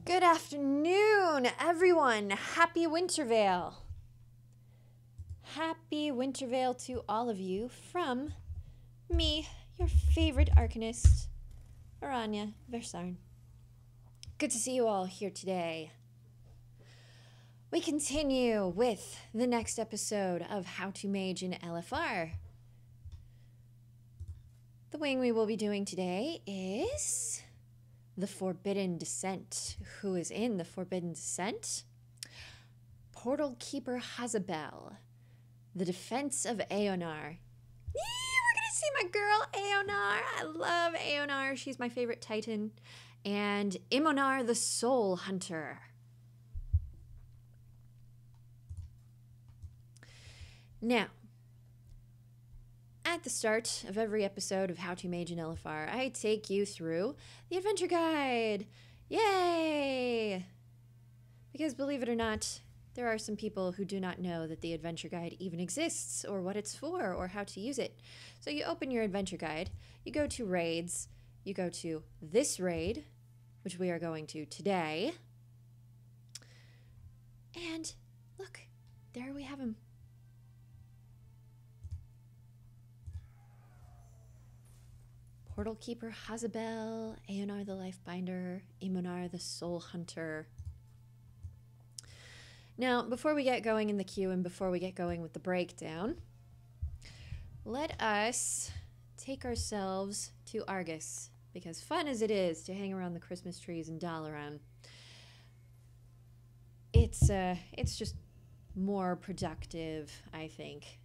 Good afternoon, everyone. Happy Wintervale. Happy Wintervale to all of you from me, your favorite arcanist, Aranya Versarn. Good to see you all here today. We continue with the next episode of How to Mage in LFR. The wing we will be doing today is the Forbidden Descent. Who is in the Forbidden Descent? Portal Keeper Hazabel. The Defense of Eonar. We're gonna see my girl Eonar. I love Eonar. She's my favorite Titan. And Eonar the Soul Hunter. Now, at the start of every episode of How to Mage in LFR, I take you through the adventure guide. Yay! Because believe it or not, there are some people who do not know that the adventure guide even exists, or what it's for, or how to use it. So you open your adventure guide, you go to raids, you go to this raid, which we are going to today. And look, there we have him. Portal Keeper Hazabel, Eonar the Lifebinder, Eonar the Soul Hunter. Now, before we get going in the queue and before we get going with the breakdown, let us take ourselves to Argus, because fun as it is to hang around the Christmas trees in Dalaran, it's just more productive, I think,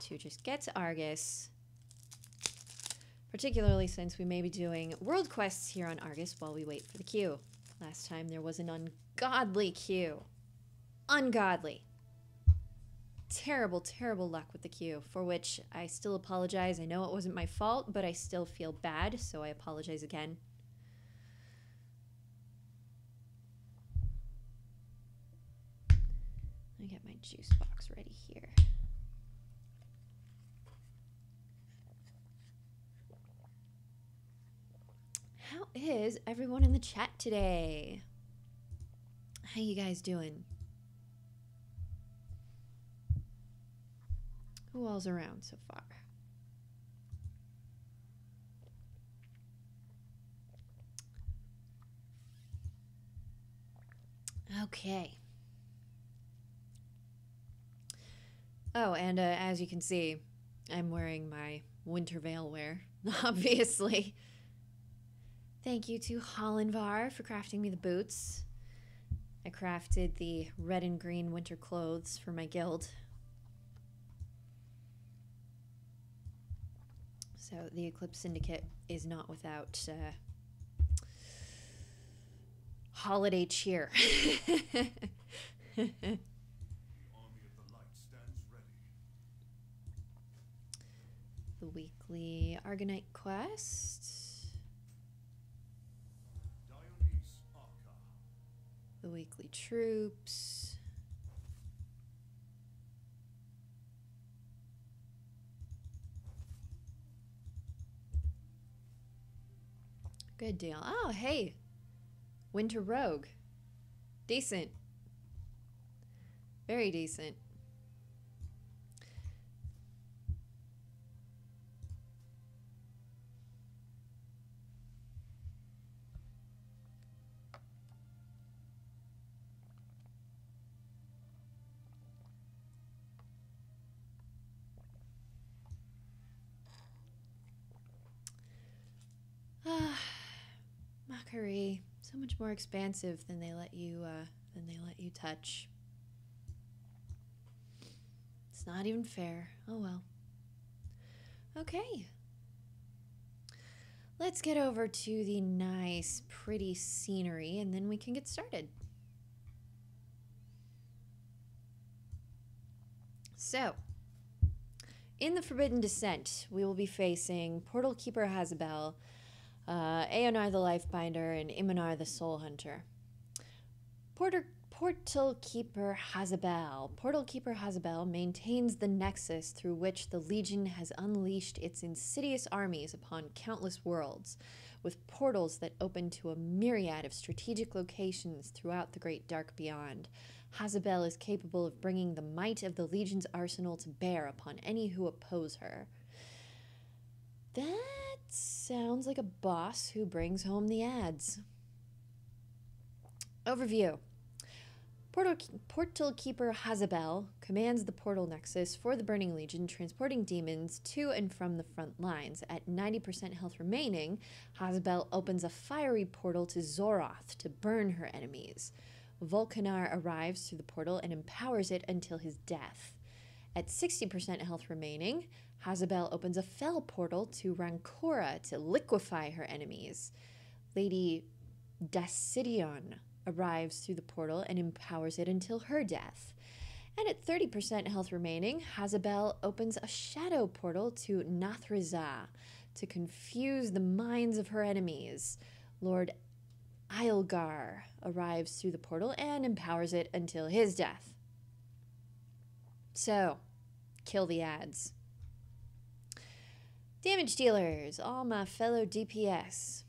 to just get to Argus. Particularly since we may be doing world quests here on Argus while we wait for the queue. Last time there was an ungodly queue. Ungodly. Terrible, terrible luck with the queue, for which I still apologize. I know it wasn't my fault, but I still feel bad, so I apologize again. Let me get my juice box ready here. How is everyone in the chat today? How you guys doing? Who all's around so far? Okay. Oh, and as you can see, I'm wearing my Wintervale wear, obviously. Thank you to Hollandvar for crafting me the boots. I crafted the red and green winter clothes for my guild. So the Eclipse Syndicate is not without holiday cheer. The weekly Argonite quest. The weekly troops. Good deal. Oh, hey. Winter Rogue. Decent. Very decent. Mockery, so much more expansive than they let you touch. It's not even fair. Oh well. Okay. Let's get over to the nice, pretty scenery, and then we can get started. So, in the Forbidden Descent, we will be facing Portal Keeper Hazabel, Eonar the Lifebinder, and Eonar the Soul Hunter. Portal Keeper Hazabel. Portal Keeper Hazabel maintains the nexus through which the Legion has unleashed its insidious armies upon countless worlds, with portals that open to a myriad of strategic locations throughout the great dark beyond. Hazabel is capable of bringing the might of the Legion's arsenal to bear upon any who oppose her. That sounds like a boss who brings home the ads. Overview. Portal Keeper Hazabel commands the portal nexus for the Burning Legion, transporting demons to and from the front lines. At 90% health remaining, Hazabel opens a fiery portal to Zoroth to burn her enemies. Vulcanar arrives through the portal and empowers it until his death. At 60% health remaining, Hazabel opens a fell portal to Rancora to liquefy her enemies. Lady Dacidion arrives through the portal and empowers it until her death. And at 30% health remaining, Hazabel opens a shadow portal to Nathrazah to confuse the minds of her enemies. Lord Eilgar arrives through the portal and empowers it until his death. So, kill the ads. Damage dealers, all my fellow DPS.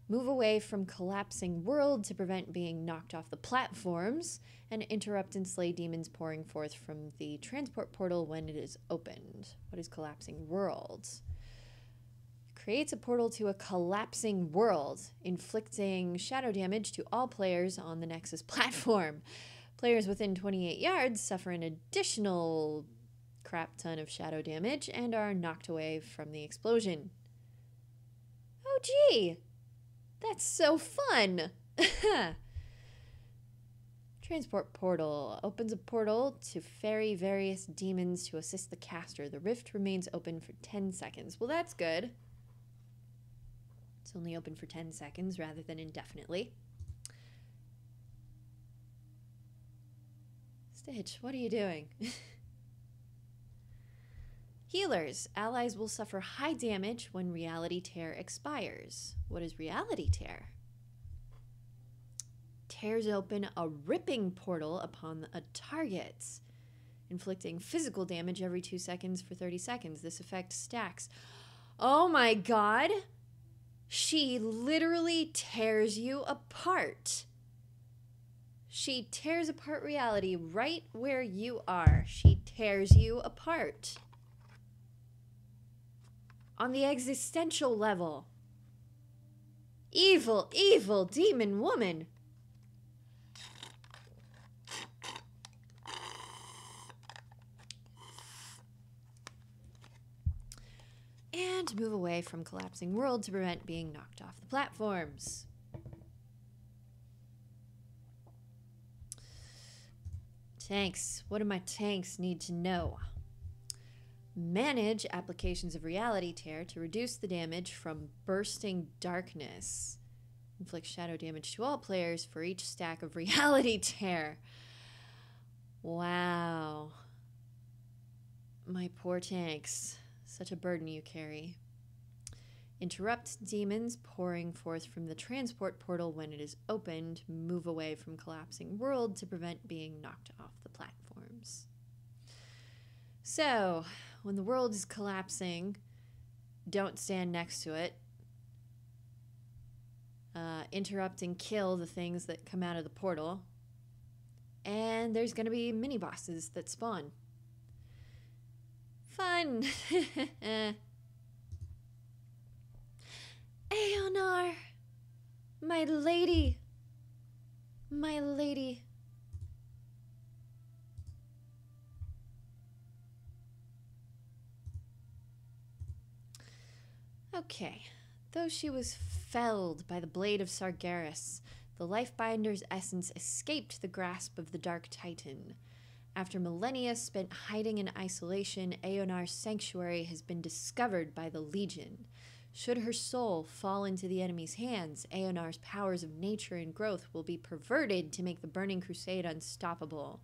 Move away from collapsing world to prevent being knocked off the platforms, and interrupt and slay demons pouring forth from the transport portal when it is opened. What is collapsing world? Creates a portal to a collapsing world, inflicting shadow damage to all players on the Nexus platform. Players within 28 yards suffer an additional crap ton of shadow damage and are knocked away from the explosion. Oh gee! That's so fun! Transport portal. Opens a portal to ferry various demons to assist the caster. The rift remains open for 10 seconds. Well, that's good. It's only open for 10 seconds rather than indefinitely. Stitch, what are you doing? Healers. Allies will suffer high damage when Reality Tear expires. What is Reality Tear? Tears open a ripping portal upon a target, inflicting physical damage every 2 seconds for 30 seconds. This effect stacks. Oh my god! She literally tears you apart. She tears apart reality right where you are. She tears you apart. On the existential level. Evil, evil demon woman. And move away from collapsing world to prevent being knocked off the platforms. Tanks. What do my tanks need to know? Manage applications of Reality Tear to reduce the damage from bursting darkness. Inflict shadow damage to all players for each stack of Reality Tear. Wow. My poor tanks. Such a burden you carry. Interrupt demons pouring forth from the transport portal when it is opened. Move away from collapsing world to prevent being knocked off the platforms. So, when the world is collapsing, don't stand next to it. Interrupt and kill the things that come out of the portal. And there's going to be mini bosses that spawn. Fun! Eonar! My lady! My lady! Okay. Though she was felled by the blade of Sargeras, the Lifebinder's essence escaped the grasp of the Dark Titan. After millennia spent hiding in isolation, Eonar's sanctuary has been discovered by the Legion. Should her soul fall into the enemy's hands, Eonar's powers of nature and growth will be perverted to make the Burning Crusade unstoppable.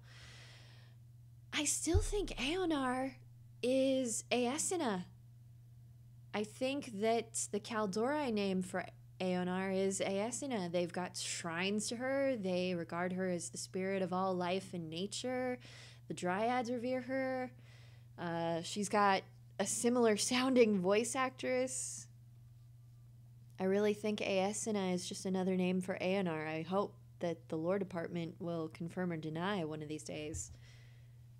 I still think Eonar is Aesina. I think that the Kaldorei name for Eonar is Aesina. They've got shrines to her. They regard her as the spirit of all life and nature. The Dryads revere her. She's got a similar sounding voice actress. I really think Aesina is just another name for Eonar. I hope that the lore department will confirm or deny one of these days.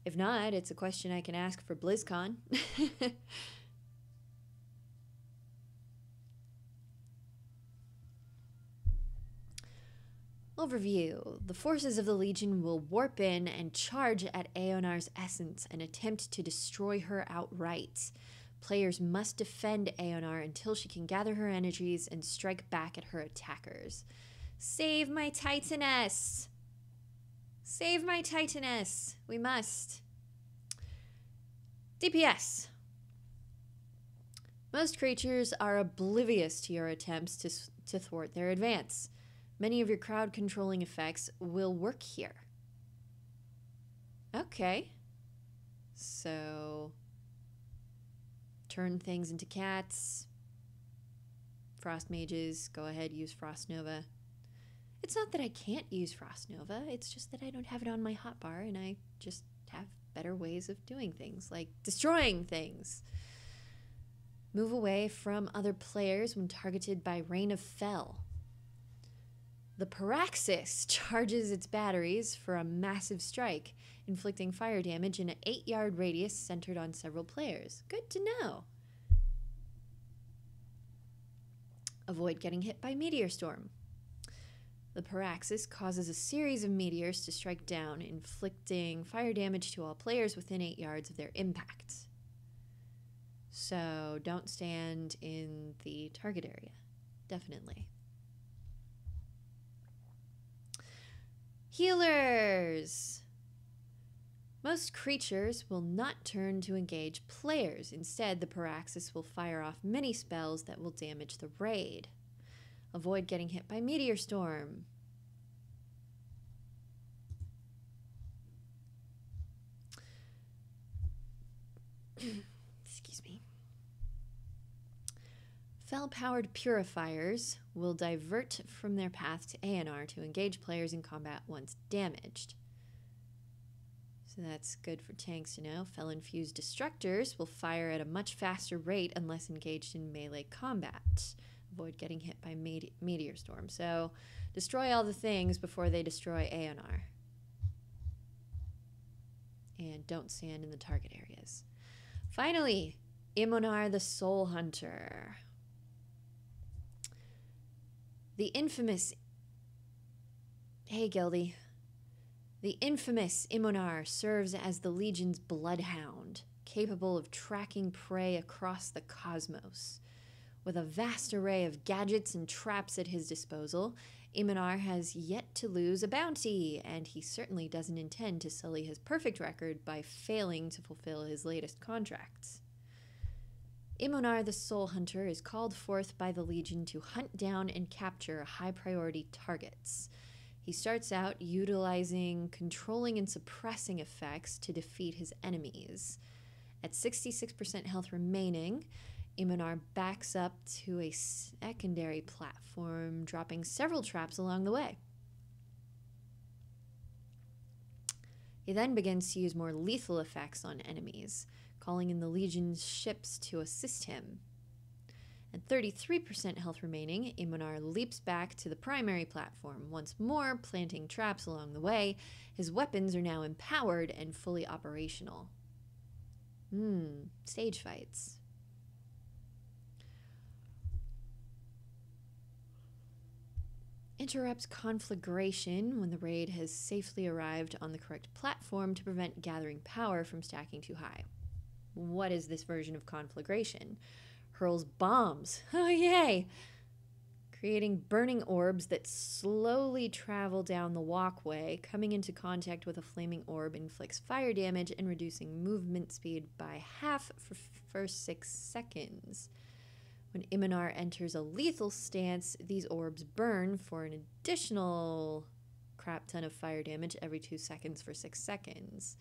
If not, it's a question I can ask for BlizzCon. Overview. The forces of the Legion will warp in and charge at Eonar's essence and attempt to destroy her outright. Players must defend Eonar until she can gather her energies and strike back at her attackers. Save my Titaness! Save my Titaness! We must. DPS. Most creatures are oblivious to your attempts to thwart their advance. Many of your crowd-controlling effects will work here. Okay. So, turn things into cats. Frost mages, go ahead, use Frost Nova. It's not that I can't use Frost Nova, it's just that I don't have it on my hotbar, and I just have better ways of doing things, like destroying things. Move away from other players when targeted by Rain of Fell. The Paraxis charges its batteries for a massive strike, inflicting fire damage in an 8-yard radius centered on several players. Good to know. Avoid getting hit by Meteor Storm. The Paraxis causes a series of meteors to strike down, inflicting fire damage to all players within 8 yards of their impact. So don't stand in the target area. Definitely. Healers! Most creatures will not turn to engage players. Instead, the Paraxis will fire off many spells that will damage the raid. Avoid getting hit by Meteor Storm. Excuse me. Fell-powered purifiers will divert from their path to Eonar to engage players in combat once damaged. So that's good for tanks to know. Fell-infused destructors will fire at a much faster rate unless engaged in melee combat. Avoid getting hit by Meteor Storm. So destroy all the things before they destroy Eonar. And don't stand in the target areas. Finally, Eonar the Soul Hunter. The infamous... Hey, Gildy. The infamous Eonar serves as the Legion's bloodhound, capable of tracking prey across the cosmos. With a vast array of gadgets and traps at his disposal, Eonar has yet to lose a bounty, and he certainly doesn't intend to sully his perfect record by failing to fulfill his latest contracts. Eonar the Soul Hunter is called forth by the Legion to hunt down and capture high-priority targets. He starts out utilizing controlling and suppressing effects to defeat his enemies. At 66% health remaining, Eonar backs up to a secondary platform, dropping several traps along the way. He then begins to use more lethal effects on enemies, calling in the Legion's ships to assist him. At 33% health remaining, Eonar leaps back to the primary platform, once more planting traps along the way. His weapons are now empowered and fully operational. Stage fights. Interrupts conflagration when the raid has safely arrived on the correct platform to prevent gathering power from stacking too high. What is this version of conflagration? Hurls bombs. Oh, yay! Creating burning orbs that slowly travel down the walkway. Coming into contact with a flaming orb inflicts fire damage and reducing movement speed by half for first 6 seconds. When Eonar enters a lethal stance, these orbs burn for an additional crap ton of fire damage every 2 seconds for 6 seconds.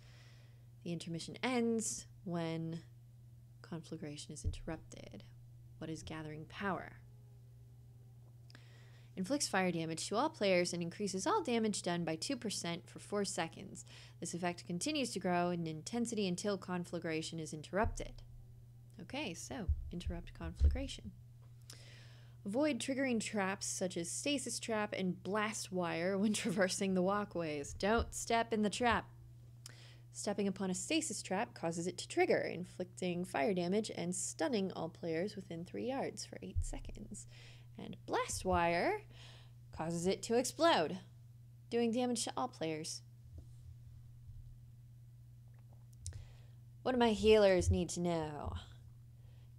The intermission ends when conflagration is interrupted. What is gathering power? Inflicts fire damage to all players and increases all damage done by 2% for 4 seconds. This effect continues to grow in intensity until conflagration is interrupted. Okay, so interrupt conflagration. Avoid triggering traps such as stasis trap and blast wire when traversing the walkways. Don't step in the trap. Stepping upon a stasis trap causes it to trigger, inflicting fire damage and stunning all players within 3 yards for 8 seconds. And blast wire causes it to explode, doing damage to all players. What do my healers need to know?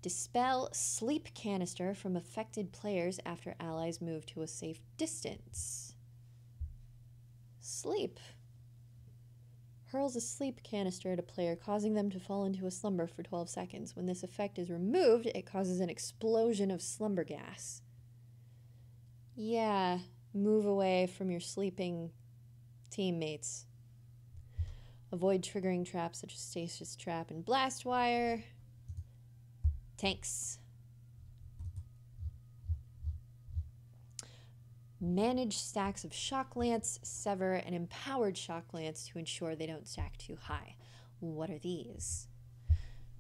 Dispel sleep canister from affected players after allies move to a safe distance. Sleep. Hurls a sleep canister at a player, causing them to fall into a slumber for 12 seconds. When this effect is removed, it causes an explosion of slumber gas. Yeah, move away from your sleeping teammates. Avoid triggering traps such as stasis trap and blast wire. Tanks. Manage stacks of shock lance, sever, and empowered shock lance to ensure they don't stack too high. What are these?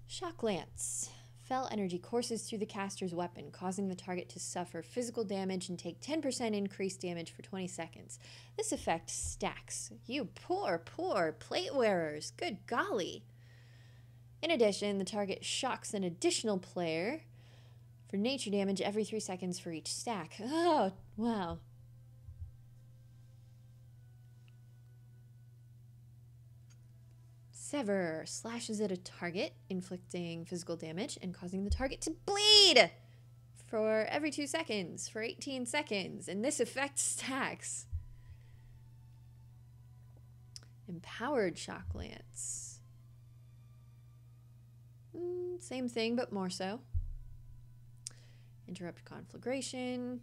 Shock lance. Fell energy courses through the caster's weapon, causing the target to suffer physical damage and take 10% increased damage for 20 seconds. This effect stacks. You poor, poor plate wearers. Good golly. In addition, the target shocks an additional player for nature damage every 3 seconds for each stack. Oh, wow. Sever slashes at a target, inflicting physical damage and causing the target to bleed for every 2 seconds for 18 seconds. And this effect stacks. Empowered shock lance. Same thing, but more so. Interrupt conflagration.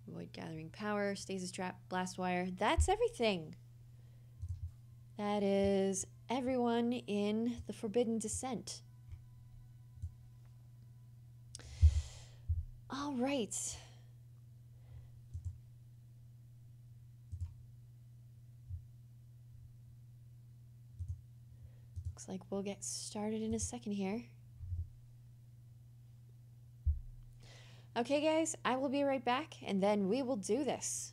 Avoid gathering power. Stasis trap. Blast wire. That's everything. That is everyone in the Forbidden Descent. All right. Looks like we'll get started in a second here. Okay, guys, I will be right back, and then we will do this.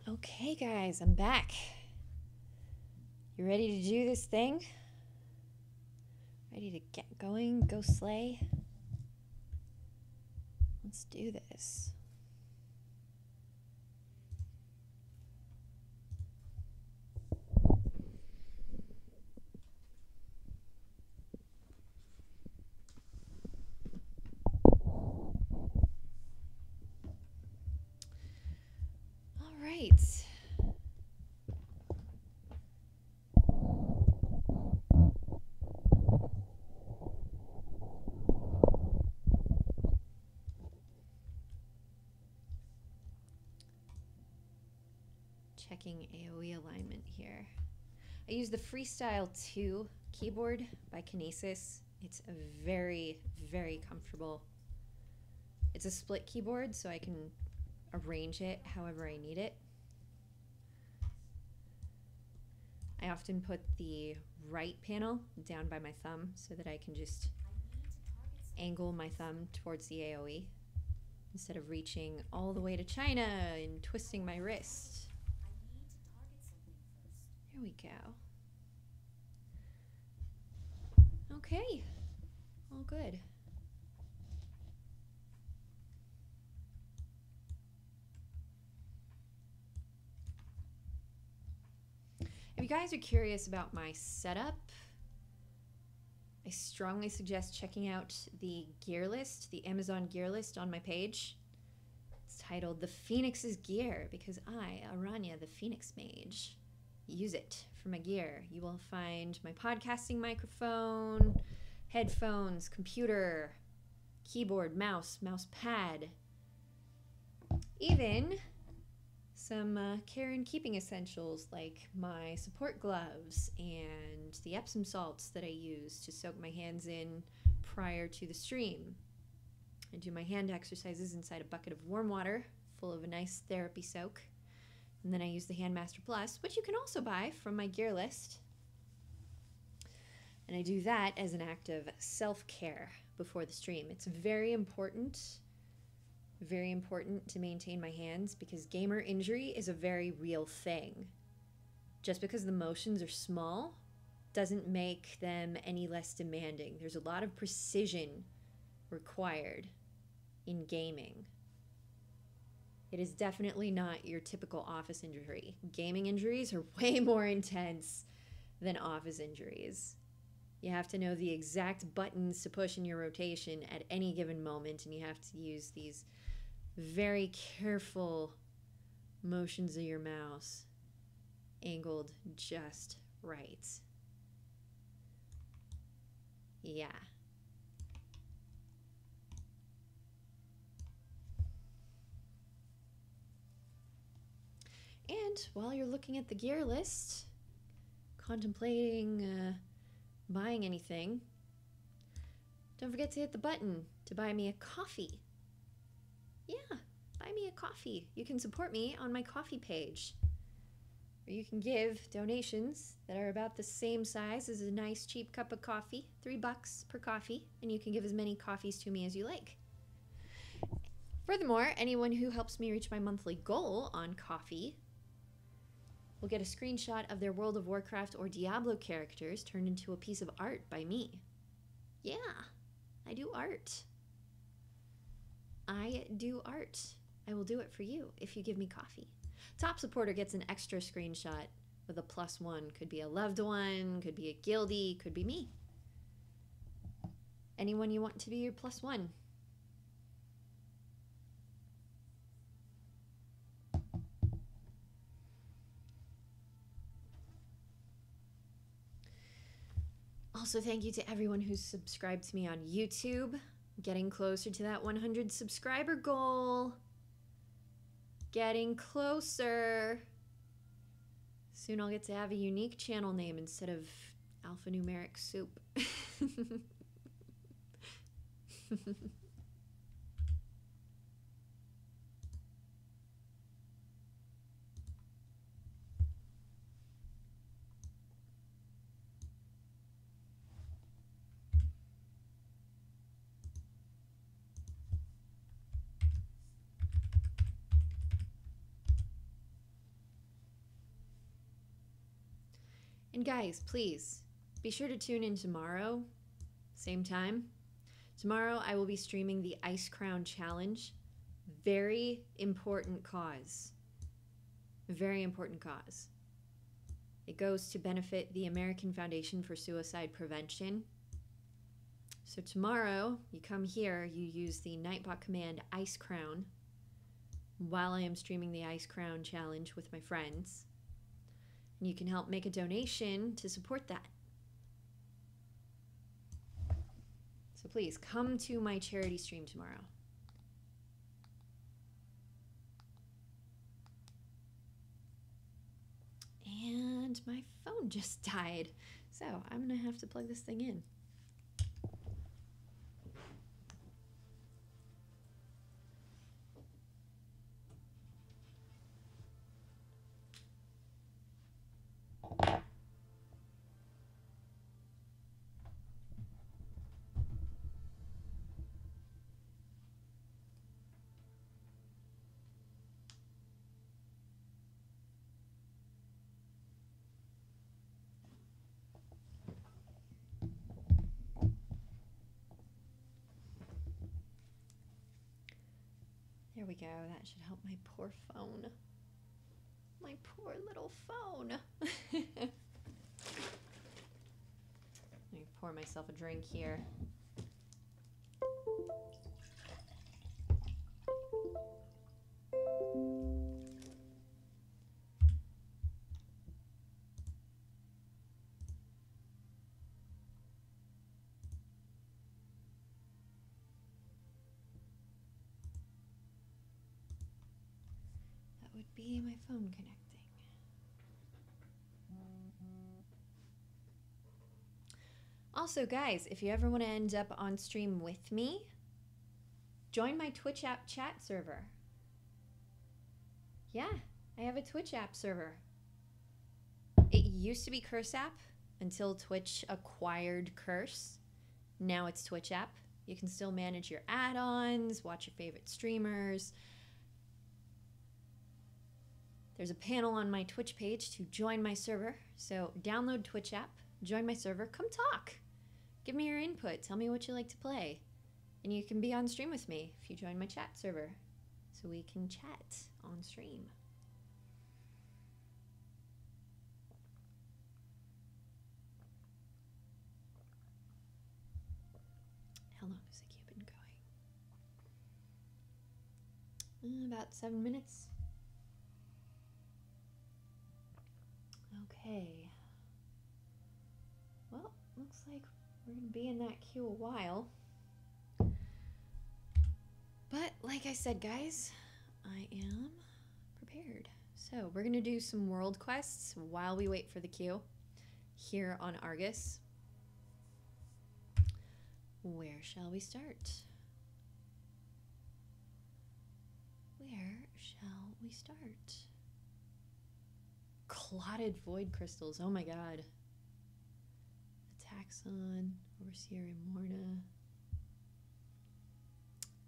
Okay, guys, I'm back. You ready to do this thing? Ready to get going? Go slay? Let's do this. All right. Checking AoE alignment here. I use the Freestyle 2 keyboard by Kinesis. It's a very, very comfortable. It's a split keyboard, so I can arrange it however I need it. I often put the right panel down by my thumb so that I can just angle my thumb towards the AoE instead of reaching all the way to China and twisting my wrist. There we go. Okay, all good. If you guys are curious about my setup, I strongly suggest checking out the gear list, the Amazon gear list on my page. It's titled The Phoenix's Gear because I, Aranya, the Phoenix Mage, use it for my gear. You will find my podcasting microphone, headphones, computer, keyboard, mouse pad, even some care and keeping essentials like my support gloves and the Epsom salts that I use to soak my hands in prior to the stream. I do my hand exercises inside a bucket of warm water full of a nice therapy soak. And then I use the Handmaster Plus, which you can also buy from my gear list. And I do that as an act of self-care before the stream. It's very important to maintain my hands because gamer injury is a very real thing. Just because the motions are small doesn't make them any less demanding. There's a lot of precision required in gaming. It is definitely not your typical office injury. Gaming injuries are way more intense than office injuries. You have to know the exact buttons to push in your rotation at any given moment, and you have to use these very careful motions of your mouse, angled just right. Yeah. And while you're looking at the gear list, contemplating buying anything, don't forget to hit the button to buy me a coffee. Yeah, buy me a coffee. You can support me on my coffee page. Or you can give donations that are about the same size as a nice cheap cup of coffee, $3 per coffee, and you can give as many coffees to me as you like. Furthermore, anyone who helps me reach my monthly goal on coffee will get a screenshot of their World of Warcraft or Diablo characters turned into a piece of art by me. Yeah, I do art. I do art. I will do it for you if you give me coffee. Top supporter gets an extra screenshot with a +1. Could be a loved one, could be a guildie, could be me. Anyone you want to be your +1. Also, thank you to everyone who's subscribed to me on YouTube. Getting closer to that 100 subscriber goal. Getting closer. Soon I'll get to have a unique channel name instead of alphanumeric soup. And guys, please, be sure to tune in tomorrow, same time. Tomorrow I will be streaming the Ice Crown Challenge. Very important cause. Very important cause. It goes to benefit the American Foundation for Suicide Prevention. So tomorrow, you come here, you use the Nightbot command Ice Crown while I am streaming the Ice Crown Challenge with my friends. And you can help make a donation to support that. So please come to my charity stream tomorrow. And And my phone just died. So I'm gonna have to plug this thing in. There we go. That should help my poor phone. My poor little phone. Let me pour myself a drink here. Would be my phone connecting. Also, guys, if you ever want to end up on stream with me, join my Twitch app chat server. Yeah, I have a Twitch app server. It used to be Curse app until Twitch acquired Curse. Now it's Twitch app. You can still manage your add-ons, watch your favorite streamers. There's a panel on my Twitch page to join my server. So download Twitch app, join my server, come talk. Give me your input, tell me what you like to play. And you can be on stream with me if you join my chat server. So we can chat on stream. How long has the queue been going? About 7 minutes. Okay. Well, looks like we're gonna be in that queue a while. But like I said, guys, I am prepared. So we're gonna do some world quests while we wait for the queue here on Argus. Where shall we start? Where shall we start? Clotted void crystals. Oh my god. Taxon, Overseer Immorna.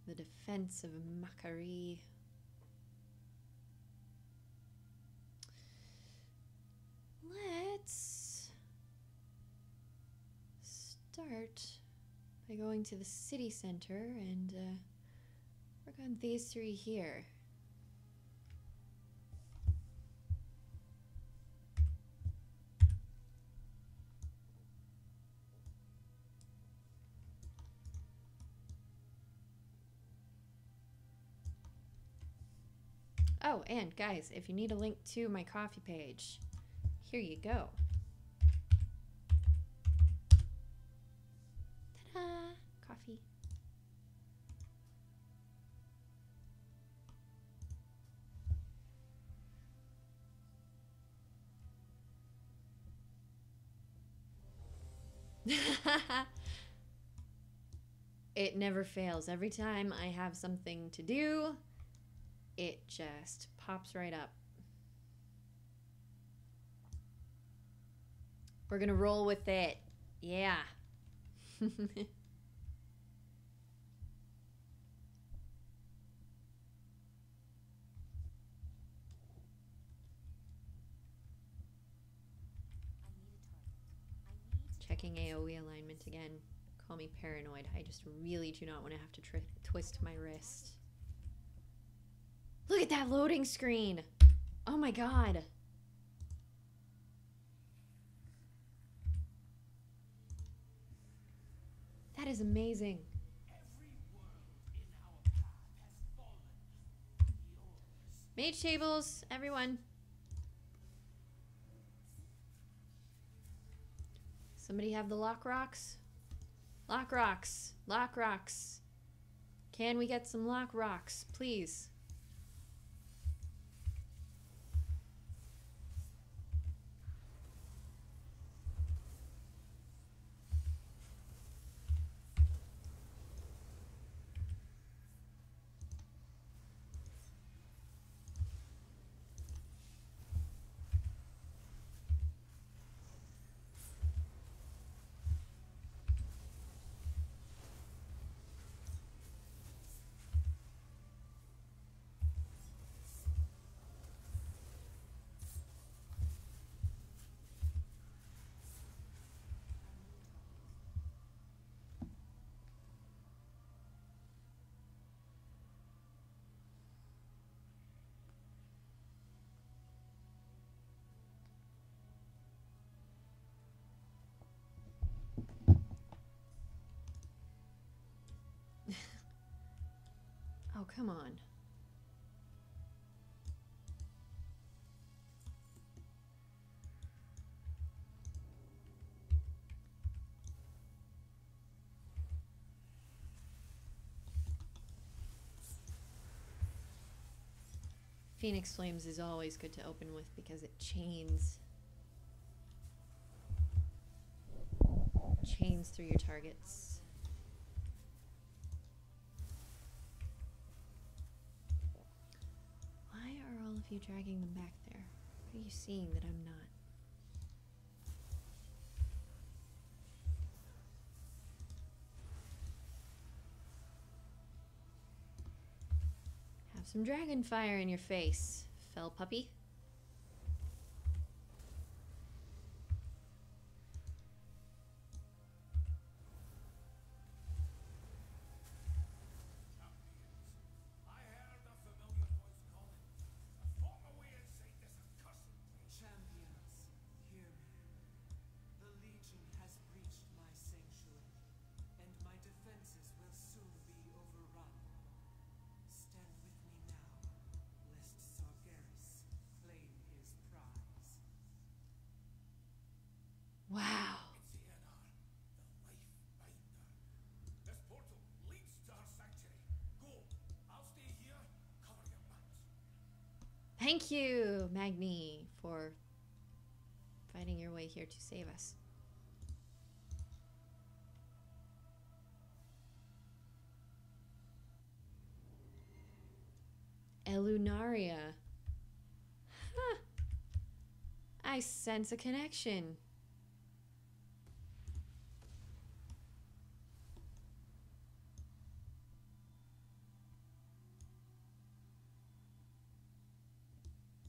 The defense of Makari. Let's start by going to the city center and work on these three here. Oh, and guys, if you need a link to my coffee page, here you go. Ta-da! Coffee. It never fails. Every time I have something to do, it just pops right up. We're gonna roll with it. Yeah. Checking AoE alignment again. Call me paranoid. I just really do not want to have to twist my wrist. Look at that loading screen. Oh my god. That is amazing. Mage tables, everyone. Somebody have the lock rocks? Lock rocks. Lock rocks. Can we get some lock rocks, please? come on. Phoenix Flames is always good to open with because it chains through your targets. Why are all of you dragging them back there? What are you seeing that I'm not? Have some dragon fire in your face, fell puppy. Wow. It's Eonar, the life binder. This portal leads to our sanctuary. Go. I'll stay here. Cover your butts. Thank you, Magni, for fighting your way here to save us. Elunaria. Huh. I sense a connection.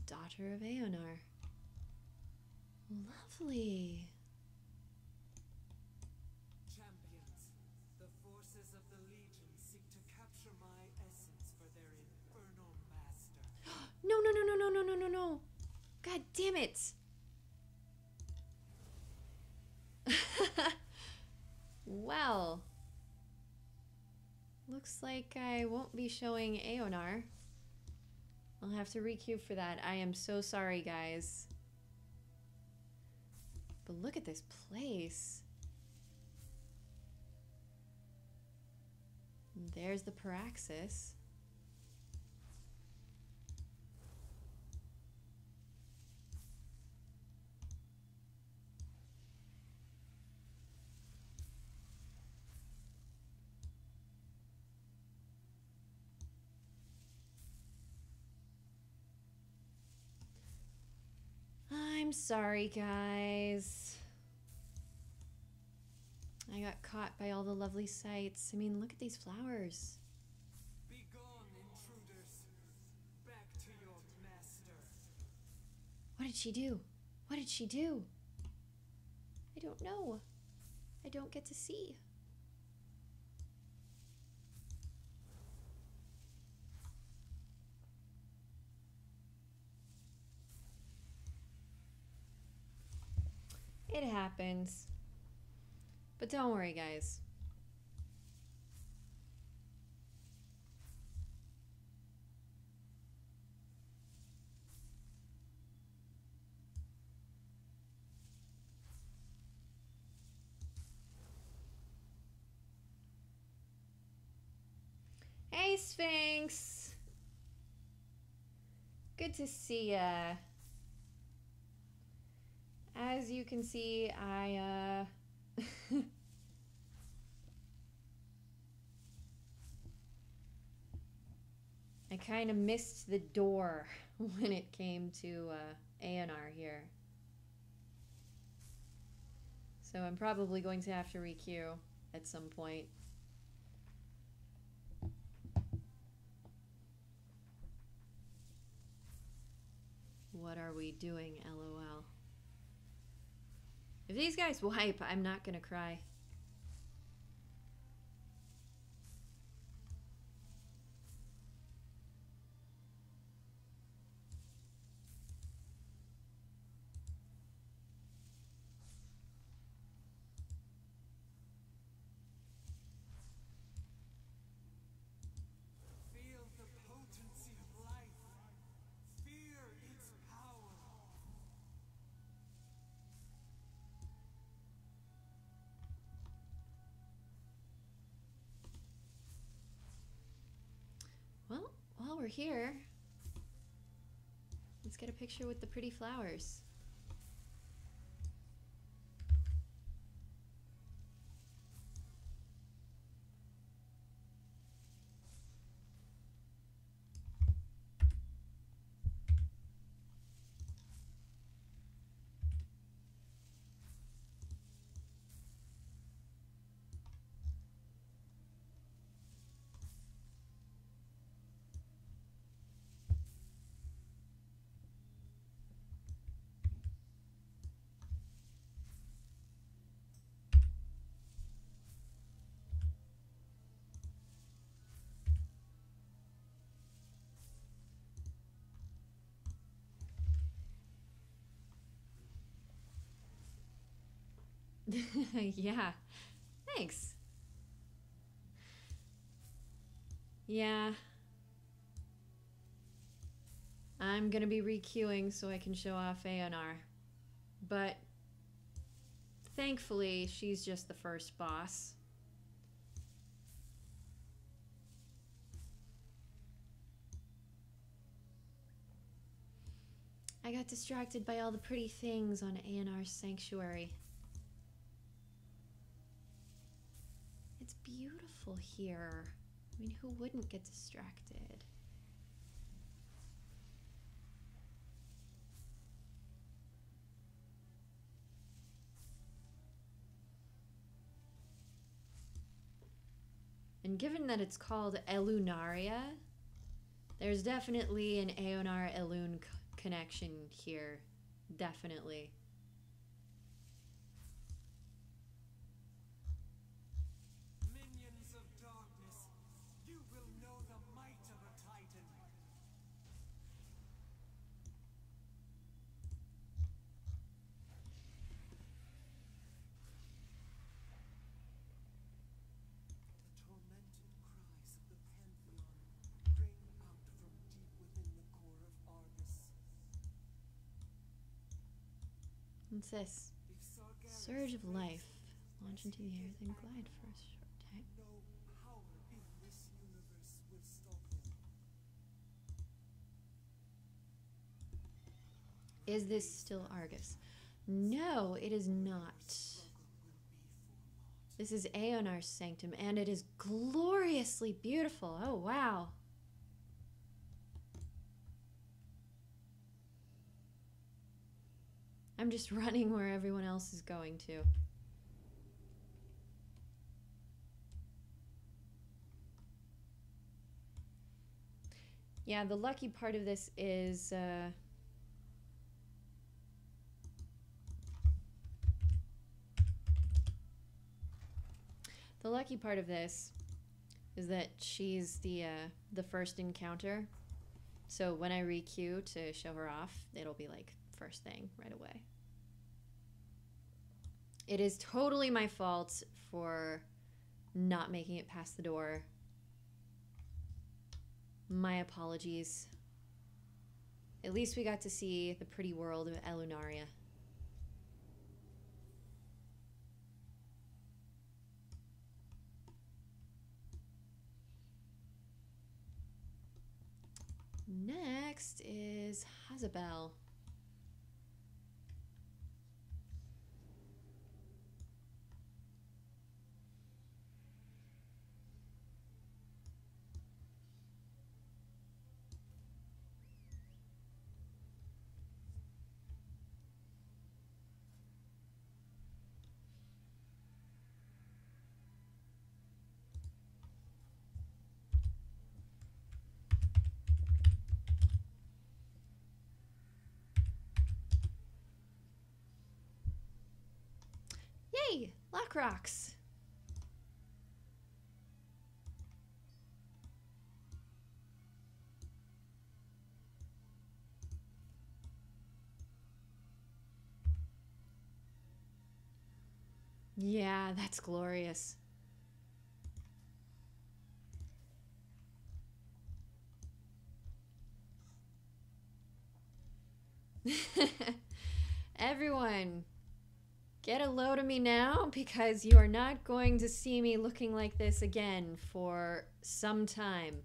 Daughter of Eonar. Lovely. Champions, the forces of the Legion seek to capture my essence for their infernal master. No, no, no, no, no, no, no, no, no. God damn it. Well. Looks like I won't be showing Eonar. I'll have to requeue for that. I am so sorry, guys. But look at this place. And there's the Paraxis. I'm sorry, guys. I got caught by all the lovely sights. I mean, look at these flowers. Be gone, intruders. Back to your master. What did she do? What did she do? I don't know. I don't get to see. It happens. But don't worry, guys. Hey, Sphinx. Good to see ya. As you can see, I kind of missed the door when it came to Eonar here. So I'm probably going to have to requeue at some point. What are we doing, LOL? If these guys wipe, I'm not gonna cry. Feel the we're here. Let's get a picture with the pretty flowers. Yeah. Thanks. Yeah. I'm gonna be re-queuing so I can show off Eonar. But thankfully, she's just the first boss. I got distracted by all the pretty things on Eonar's sanctuary. It's beautiful here. I mean, who wouldn't get distracted? And given that it's called Elunaria, there's definitely an Eonar Elun connection here. Definitely. Minions of darkness, you will know the might of a titan. The tormented cries of the Pantheon ring out from deep within the core of Argus. What's this? If Sargeras Surge of fails, life. Launch into the air, then glide for a short time. no power in this universe will stop him. Is this still Argus? No, it is not. Struggle will be for naught. This is Eonar's sanctum, and it is gloriously beautiful. Oh, wow. I'm just running where everyone else is going to. Yeah, the lucky part of this is... the lucky part of this is that she's the first encounter. So when I re-queue to show her off, it'll be like first thing right away. It is totally my fault for not making it past the door. My apologies. At least we got to see the pretty world of Elunaria. Next is Hazabel. Yay! Lock rocks! Yeah, that's glorious. Everyone, get a load of me now, because you are not going to see me looking like this again for some time.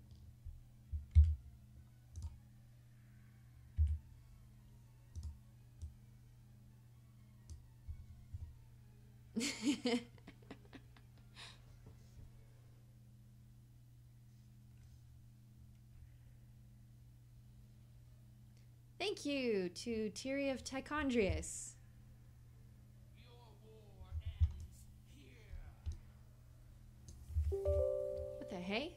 Thank you to Tiri of Tichondrius. Your war ends here. What the hey?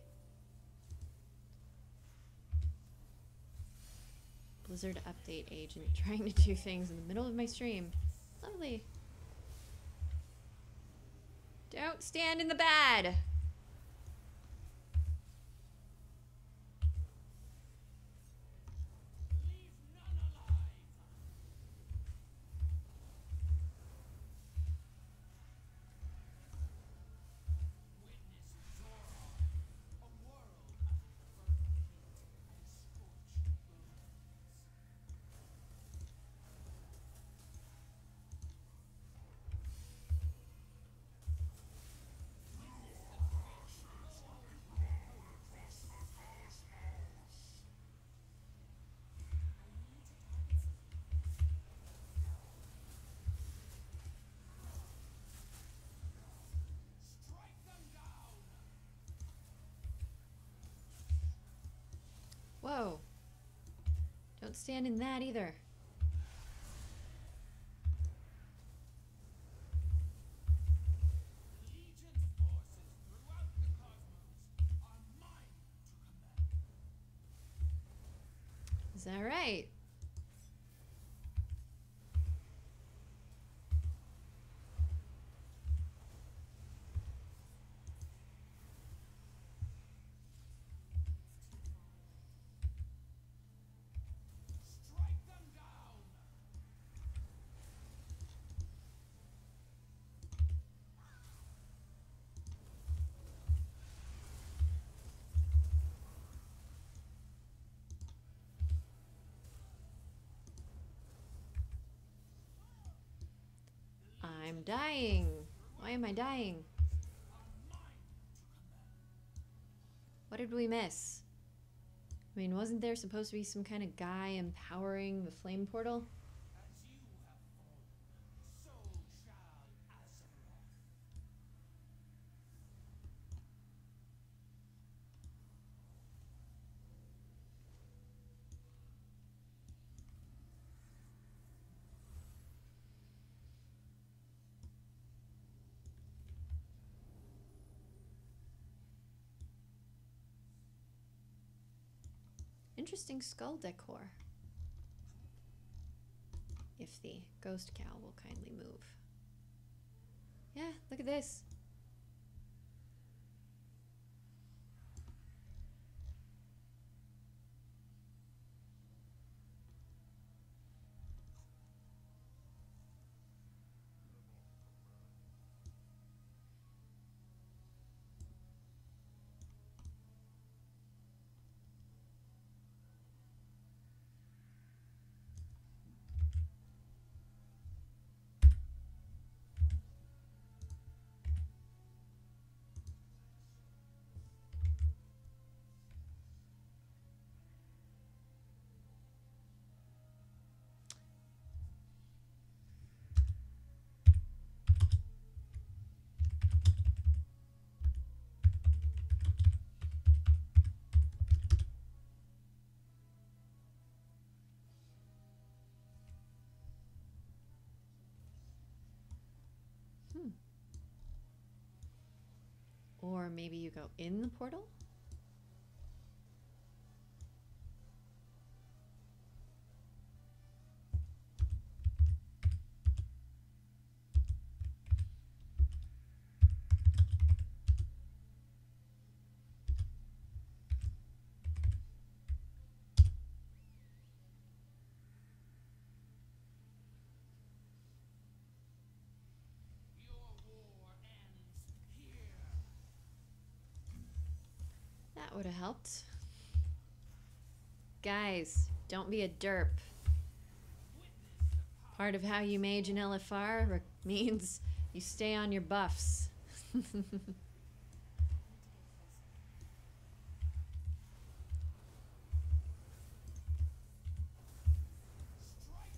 Blizzard update agent trying to do things in the middle of my stream. Lovely. Don't stand in the bad. Leave none alive. Witness Zora, a world of infernal heat and scorched bones. Strike them down. Whoa. Don't stand in that either. Legion's forces throughout the cosmos are mine to command. Is that right? Strike them down. I'm dying. Why am I dying? What did we miss? I mean, wasn't there supposed to be some kind of guy empowering the flame portal? As you have fallen, so shall Azeroth. Interesting skull decor. If the ghost cow will kindly move. Yeah, look at this. Or maybe you go in the portal? Your war ends here. That would have helped. Guys, don't be a derp. Part of how you mage in LFR means you stay on your buffs. Strike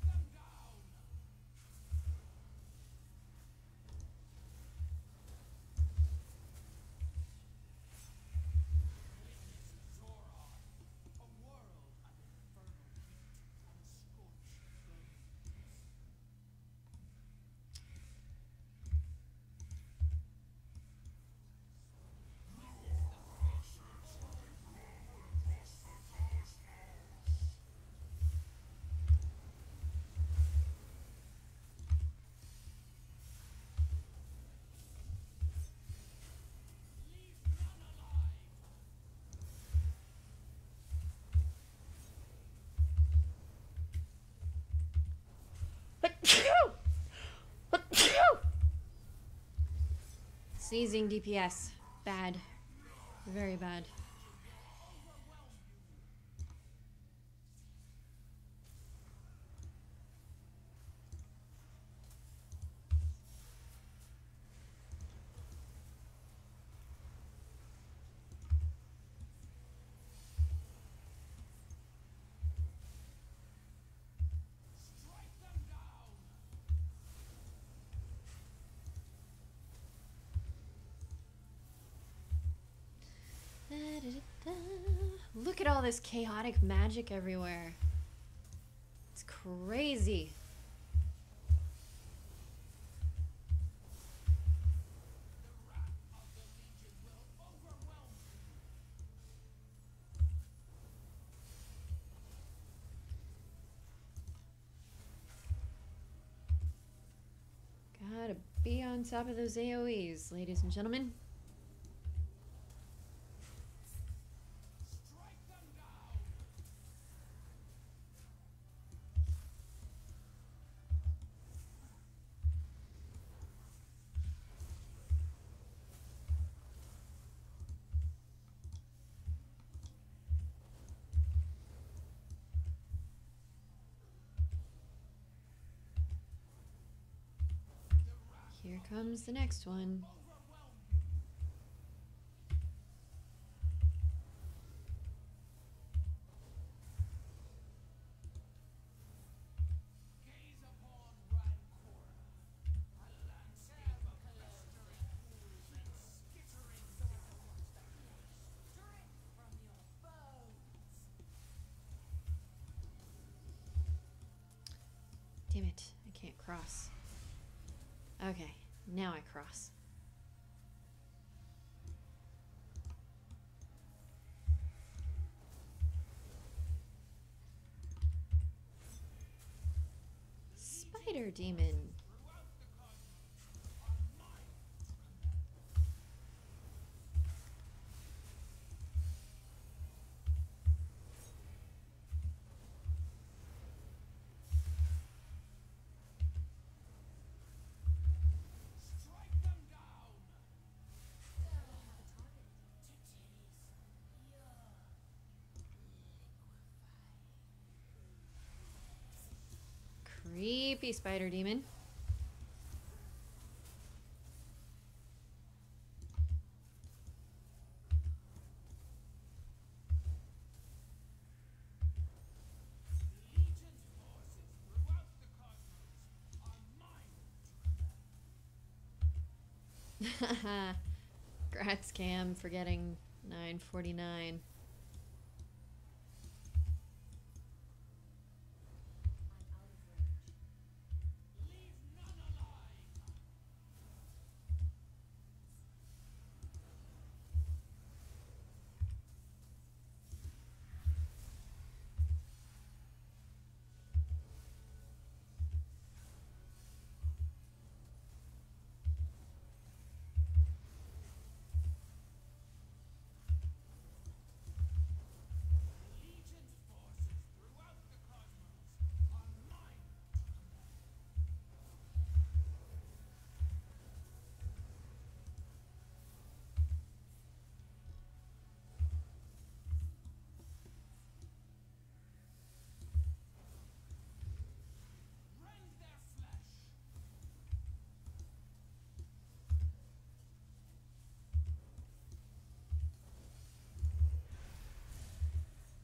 them down. Sneezing DPS. Bad. Very bad. Look at all this chaotic magic everywhere. It's crazy. Gotta be on top of those AoEs, ladies and gentlemen. Here comes the next one. Damn it, I can't cross. Okay, now I cross. Spider demon. Creepy spider demon. Grats Cam for getting 949.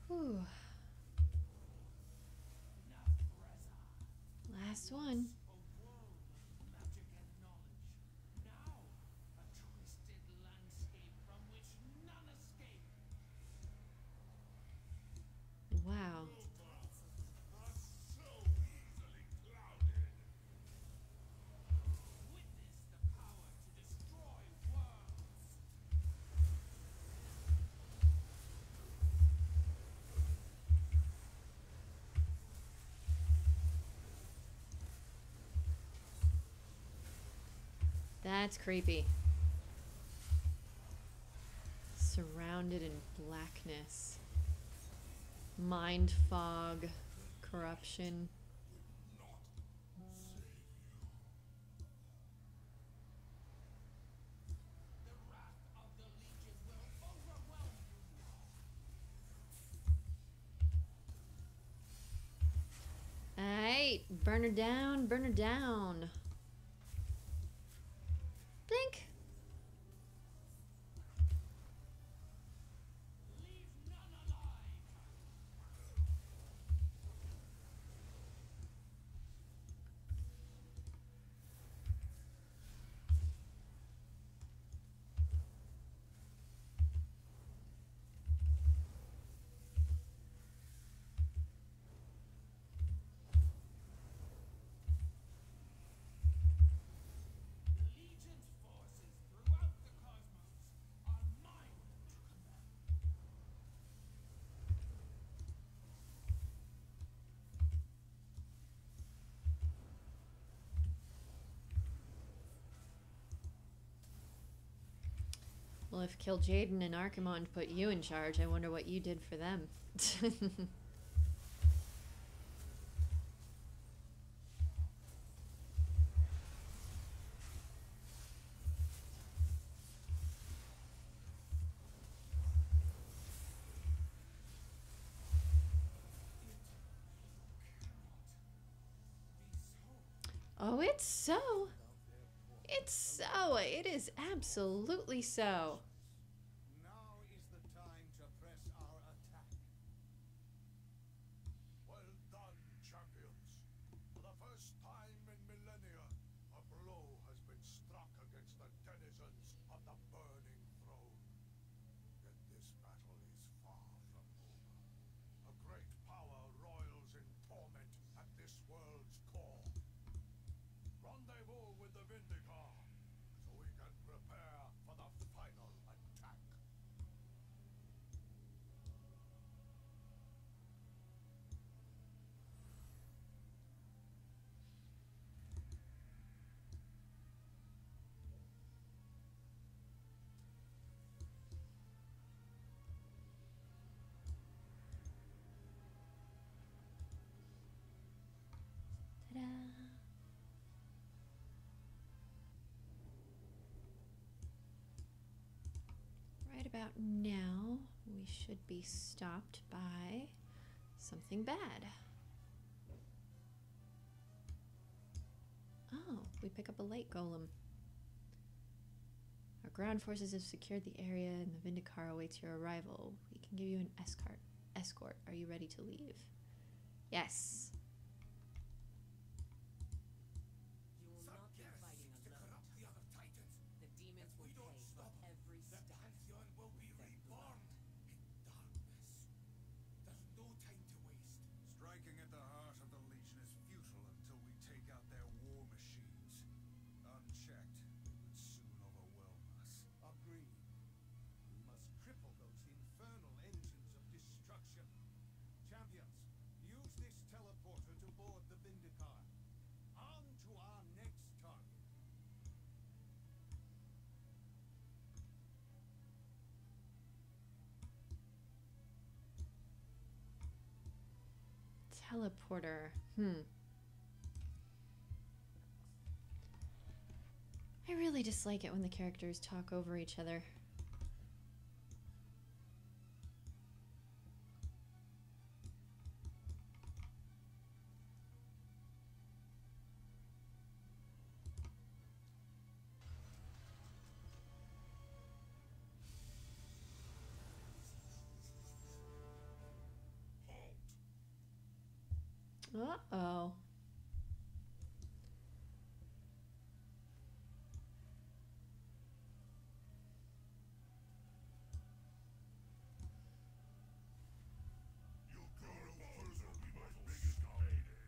Whew. Last one. Wow. That's creepy. Surrounded in blackness. Mind fog. Corruption. Burn her down, burn her down. Blink. Legion's forces throughout the cosmos are mine to command. Well, if Kil'jaeden and Archimonde put you in charge, I wonder what you did for them. Oh, it's so. It's so. It is absolutely so. Now is the time to press our attack. Well done, champions. For the first time in millennia, a blow has been struck against the denizens of the Burning Throne. Yet this battle is far from over. A great power roils in torment at this world's core. Rendezvous with the Vindicar, so we can prepare for the final attack. Ta-da. Right about now, we should be stopped by something bad. Oh, we pick up a light golem. Our ground forces have secured the area and the Vindicar awaits your arrival. We can give you an escort. Are you ready to leave? Yes. You will not be fighting To alone. corrupt the other titans. The demons will We don't pay for stop. every The step. Pantheon will be reborn in darkness. There's no time to waste. Striking at the heart of the Legion is futile until we take out their war machines. Unchecked, they would soon overwhelm us. Agreed. We must cripple those infernal engines of destruction. Champions, use this teleporter to board the Vindicar. On to our next target. Teleporter. I really dislike it when the characters talk over each other. Uh-oh. You'll go no further, be my biggest payday.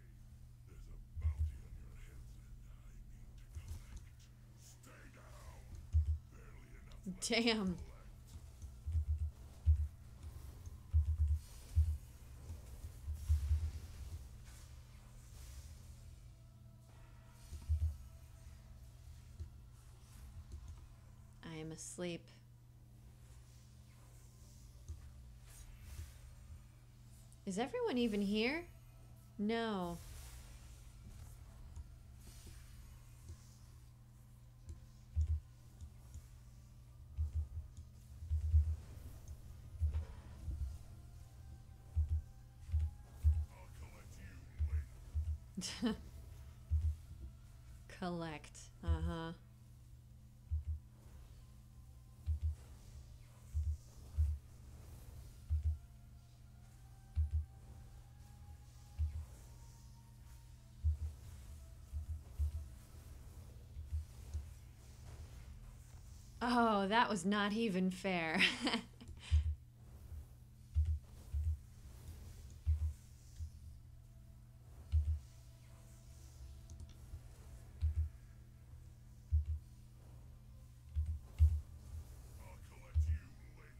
There's a bounty on your heads and I need to collect. Stay down. Barely enough left to Damn. collect. I am asleep. Is everyone even here? No. I'll collect you later. Collect. Uh-huh. Oh, that was not even fair. I'll collect you later.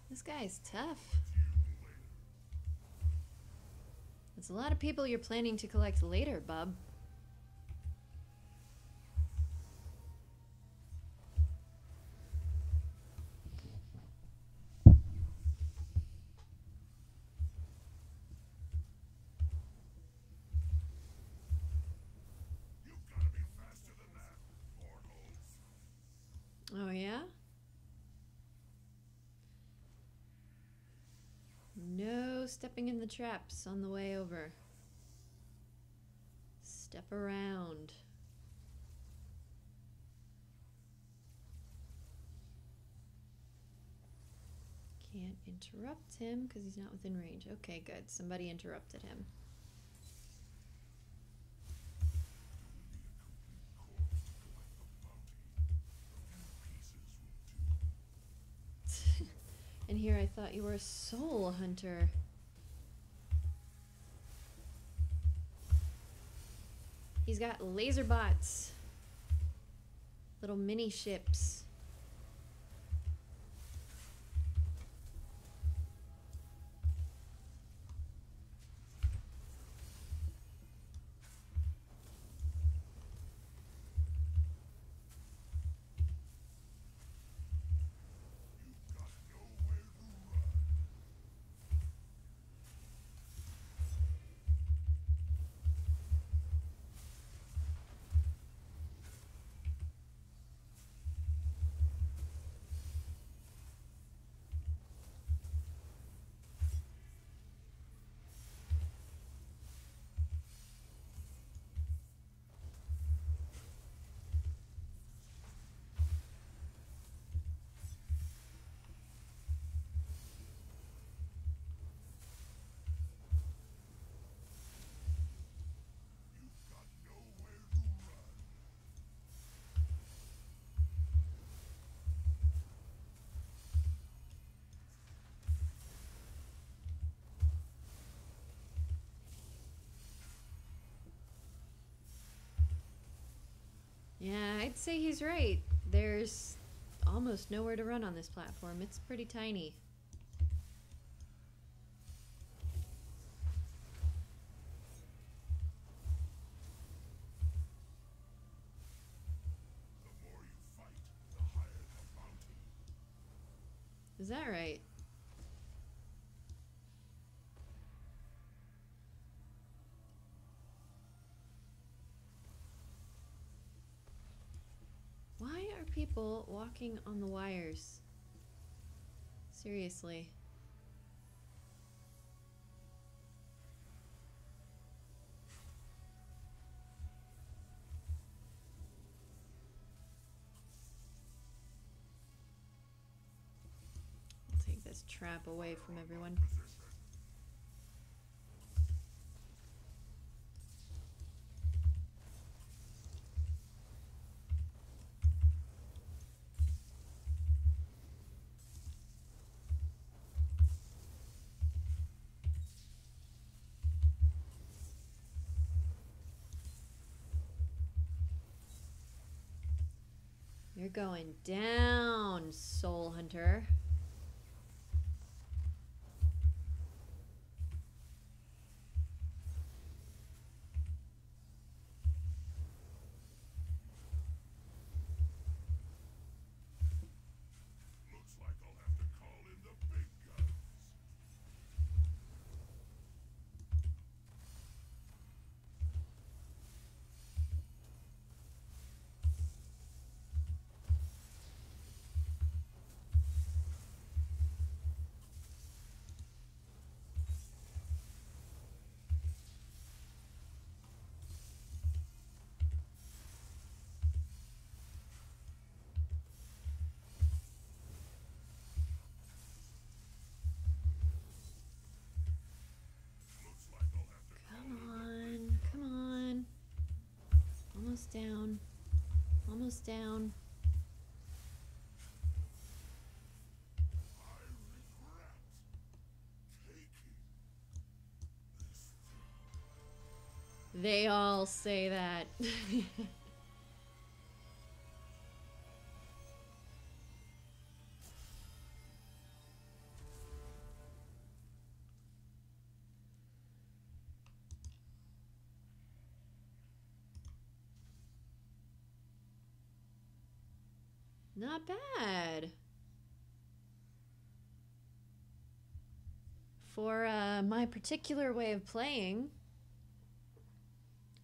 This guy's tough. There's a lot of people you're planning to collect later, bub. You've got to be faster than that, portholes. Oh, yeah? No stepping in the traps on the way over. Step around. Can't interrupt him because he's not within range. Okay, good. Somebody interrupted him. And here I thought you were a soul hunter. He's got laser bots. Little mini ships. Yeah, I'd say he's right. There's almost nowhere to run on this platform. It's pretty tiny. The more you fight, the higher the bounty. Is that right? Why are people walking on the wires? Seriously. I'll take this trap away from everyone. You're going down, Soul Hunter. almost down. They all say that. Not bad. For my particular way of playing,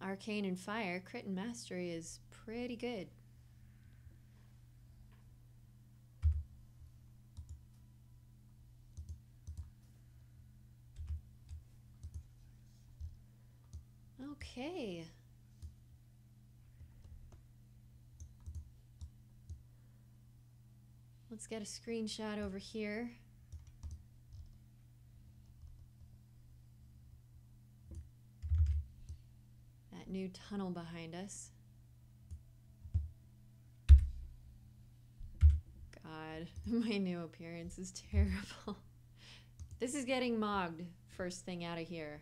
Arcane and Fire, Crit and Mastery is pretty good. Okay. Let's get a screenshot over here. That new tunnel behind us. God, my new appearance is terrible. This is getting mogged first thing out of here.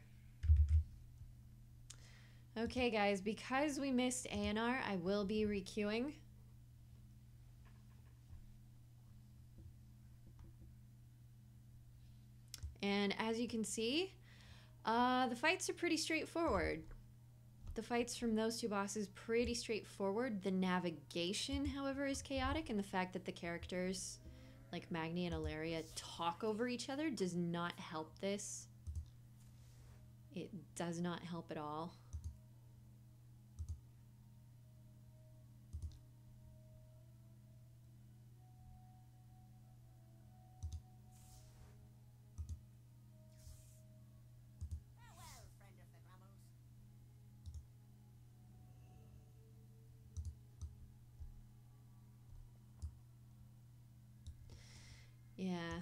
Okay, guys, because we missed Eonar, I will be requeuing. And as you can see, the fights are pretty straightforward. The fights from those two bosses pretty straightforward. The navigation, however, is chaotic, and the fact that the characters like Magni and Elunaria talk over each other does not help this. It does not help at all. Yeah.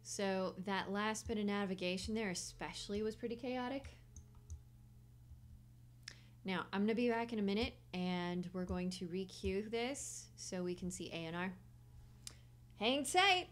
So that last bit of navigation there especially was pretty chaotic. Now, I'm going to be back in a minute and we're going to requeue this so we can see Eonar. Hang tight!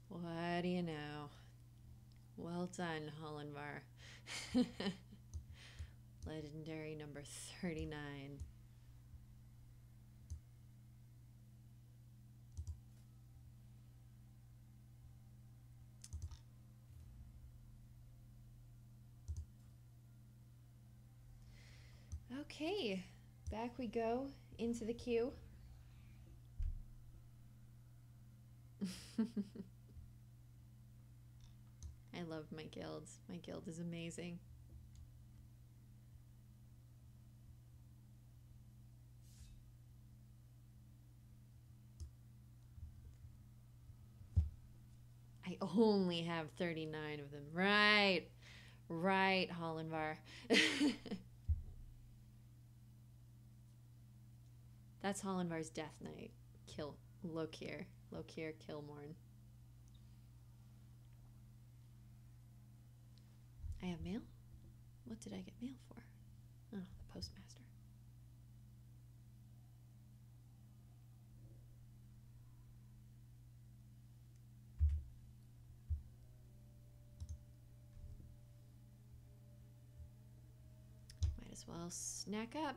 What do you know? Well done, Hollandvar. Legendary number 39. Okay, back we go into the queue. I love my guild. My guild is amazing. I only have 39 of them. Right. Right, Hollenvar. That's Hollenvar's death knight. Kill Lokir. Lokir Killmorn. I have mail? What did I get mail for? Oh, the postmaster. Might as well snack up.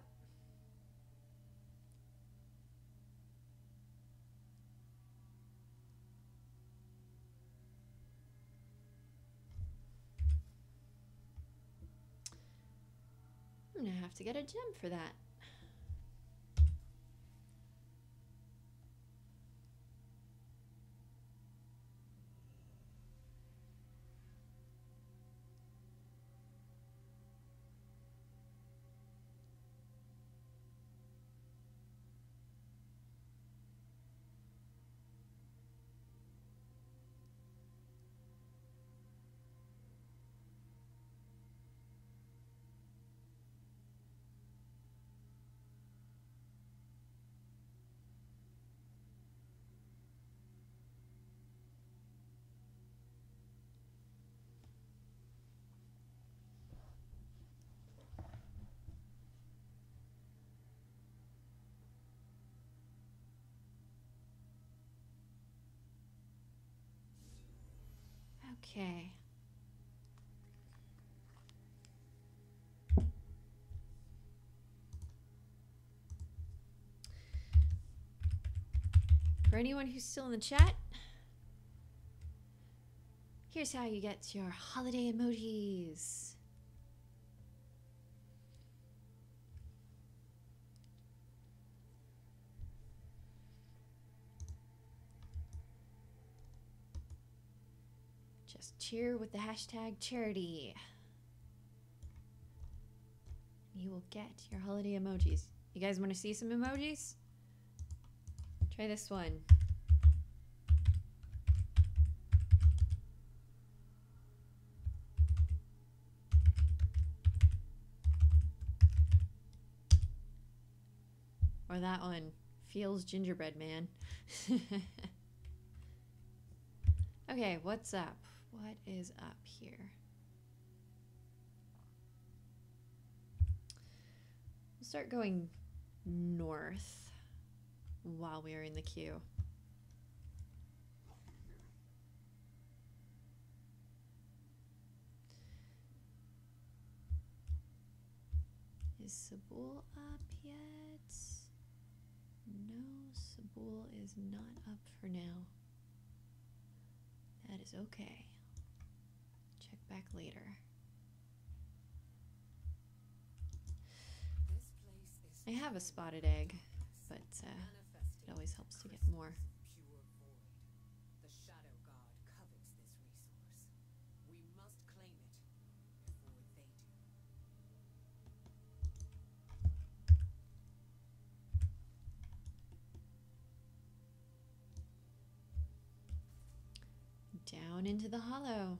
I'm gonna have to get a gem for that. Okay. For anyone who's still in the chat, here's how you get your holiday emojis. Just cheer with the hashtag charity. You will get your holiday emojis. You guys want to see some emojis? Try this one. Or that one. Feels gingerbread man. Okay, what's up? What is up here? We'll start going north while we are in the queue. Is Sabul up yet? No, Sabul is not up for now. That is okay. Check back later. I have a spotted egg, but it always helps to get more. The Shadow God covets this resource. We must claim it before they do. Down into the hollow.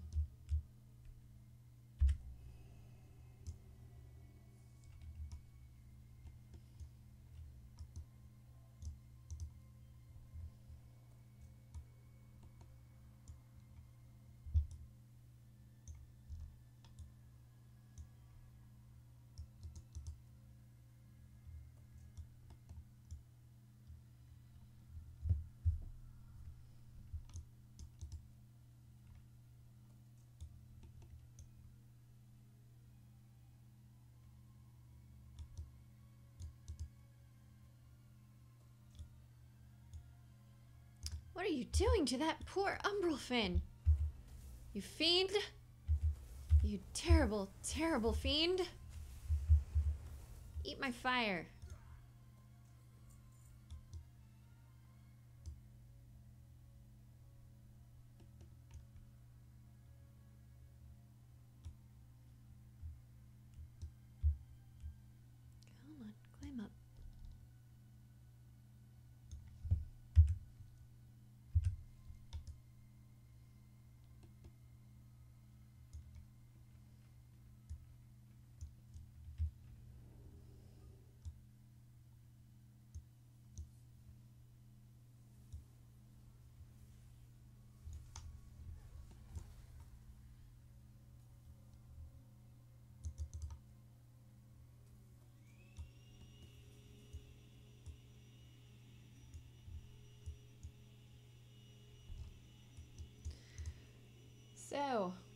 What are you doing to that poor Umbrelfin? You fiend! You terrible, terrible fiend! Eat my fire. Come on, climb up.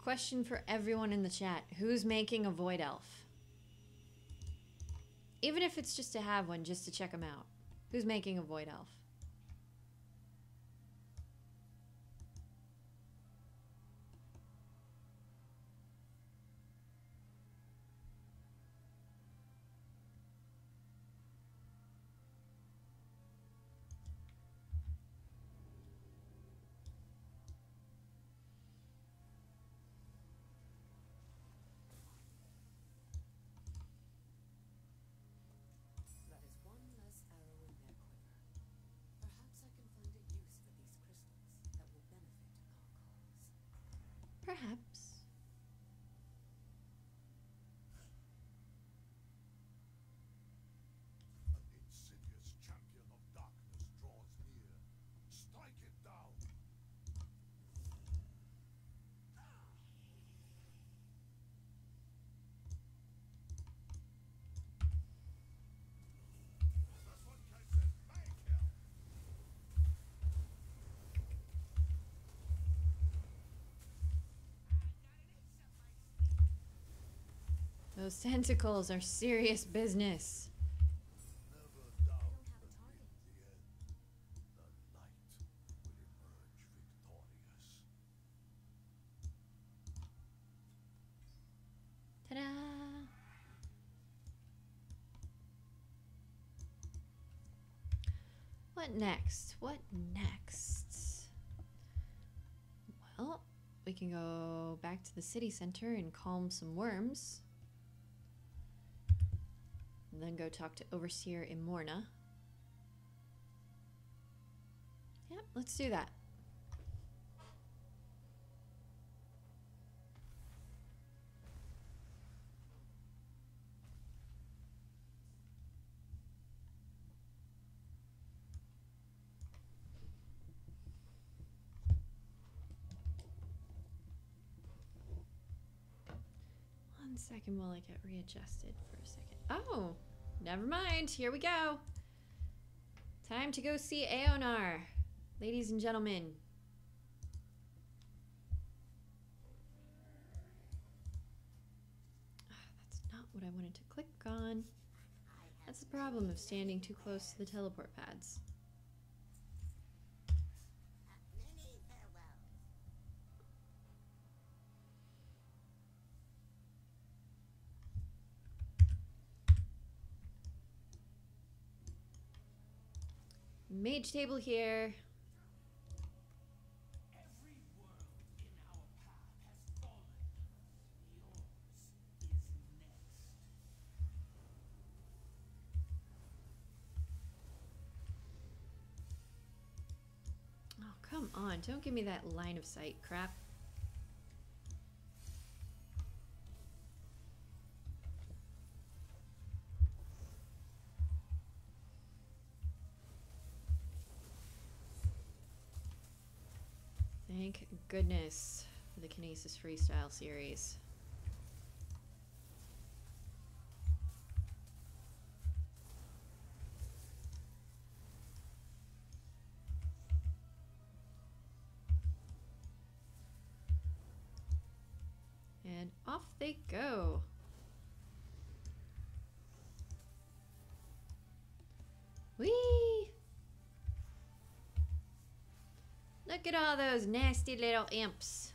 Question for everyone in the chat. Who's making a Void Elf? Even if it's just to have one, just to check them out. Who's making a Void Elf? That is one less arrow in their quiver. Perhaps I can find a use for these crystals that will benefit our cause. Perhaps. An insidious champion of darkness draws near. Strike it down. This one counts as my kill. Those tentacles are serious business. Never doubt that in the end, the light will emerge victorious. Ta-da! What next? What next? Well, we can go back to the city center and calm some worms. And then go talk to Overseer Imorna. Yep, let's do that. One second while I get readjusted for a second. Oh, never mind. Here we go. Time to go see Eonar, ladies and gentlemen. That's not what I wanted to click on. That's the problem of standing too close to the teleport pads. Many farewells. Mage table here. Every world in our path has fallen. Yours is next. Oh, come on. Don't give me that line of sight crap. Thank goodness for the Kinesis Freestyle series. And off they go. Whee! Look at all those nasty little imps.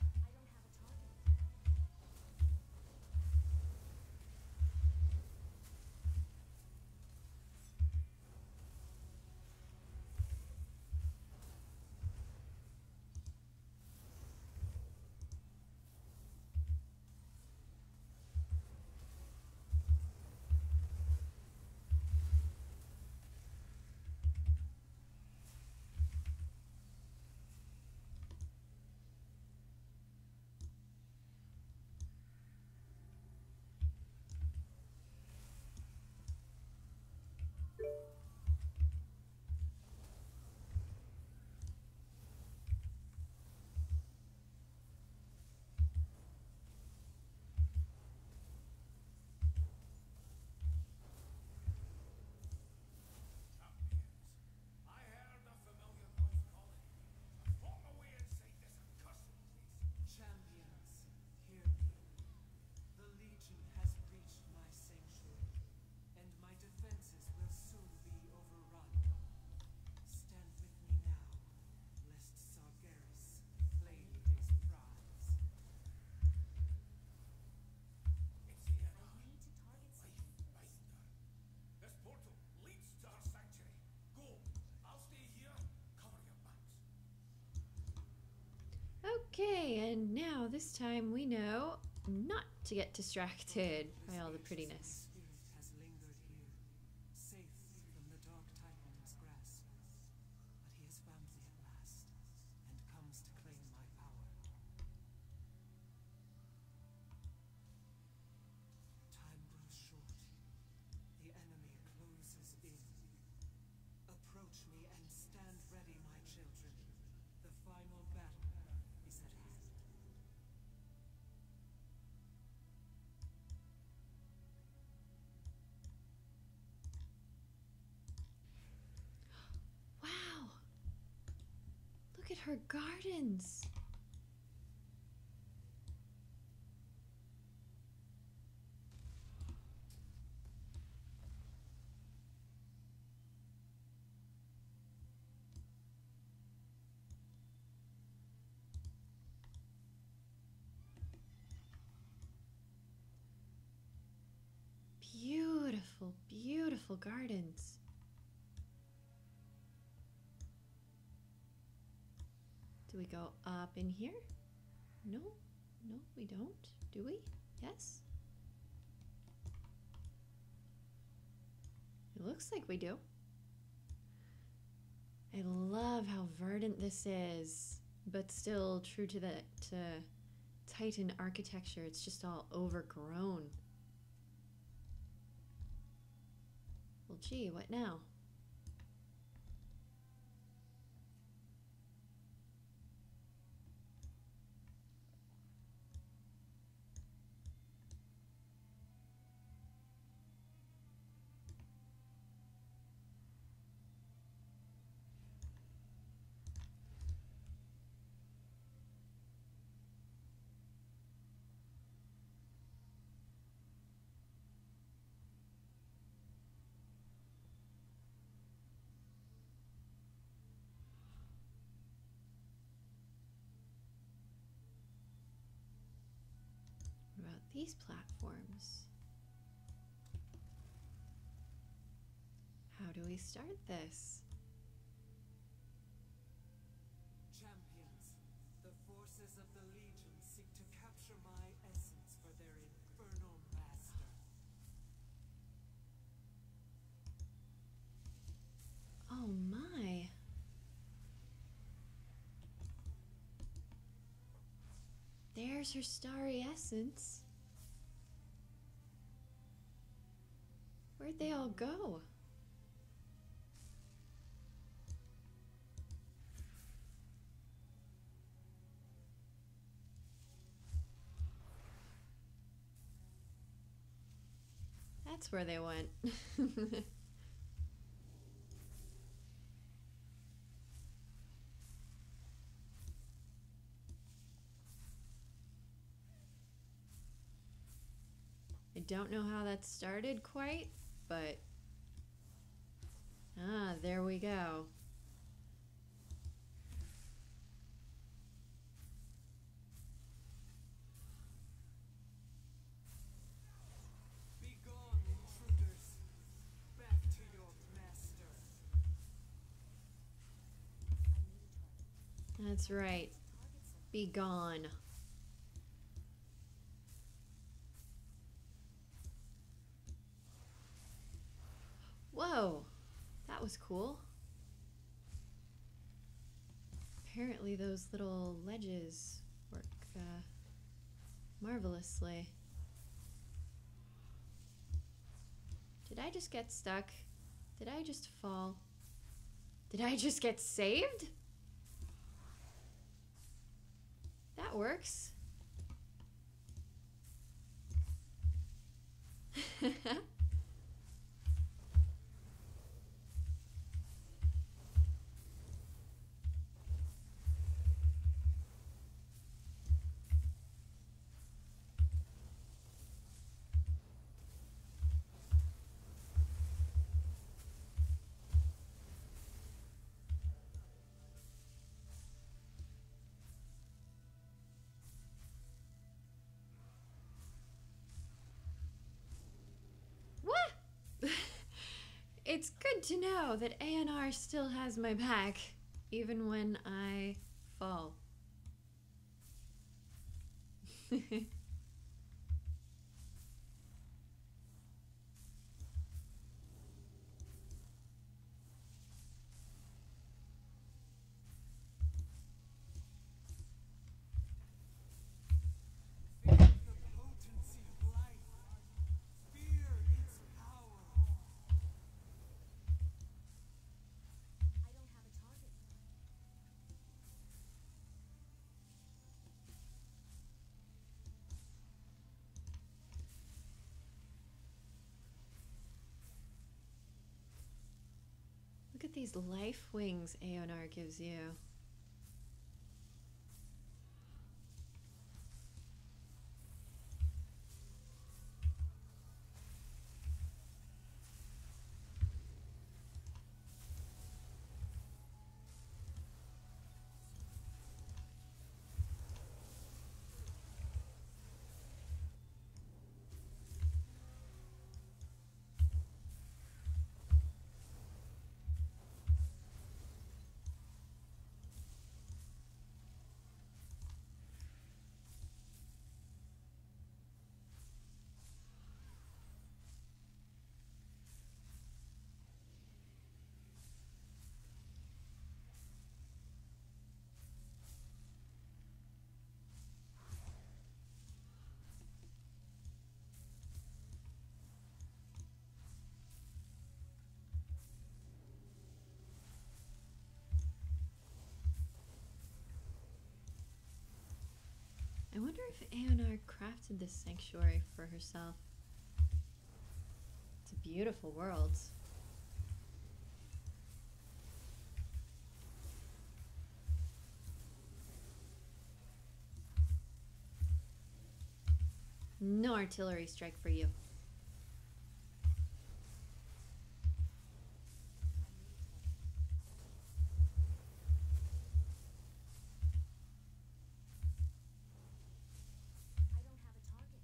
Okay, and now this time we know not to get distracted by all the prettiness. My spirit has lingered here, safe from the dark Titan's grasp. But he has found me at last, and comes to claim my power. Time grows short. The enemy closes in. Approach me and stand ready, my children. The final battle is at hand. Wow! Look at her gardens! Beautiful, beautiful gardens. Do we go up in here? No, no, we don't. Do we? Yes? It looks like we do. I love how verdant this is, but still true to the Titan architecture. It's just all overgrown. Well, gee, what now? What about these platforms? How do we start this? Champions, the forces of the Legion seek to capture my essence for their infernal master. Oh my. There's her starry essence. Where'd they all go? That's where they went. I don't know how that started quite, but there we go. Be gone, intruders. Back to your master. That's right. Be gone. Whoa, that was cool. Apparently those little ledges work marvelously. Did I just get stuck? Did I just fall? Did I just get saved? That works. It's good to know that Eonar still has my back, even when I fall. Feel the potency of life. Fear its power. I don't have a target. Look at these life wings Eonar gives you. I wonder if Eonar crafted this sanctuary for herself. It's a beautiful world. No artillery strike for you. I don't have a target.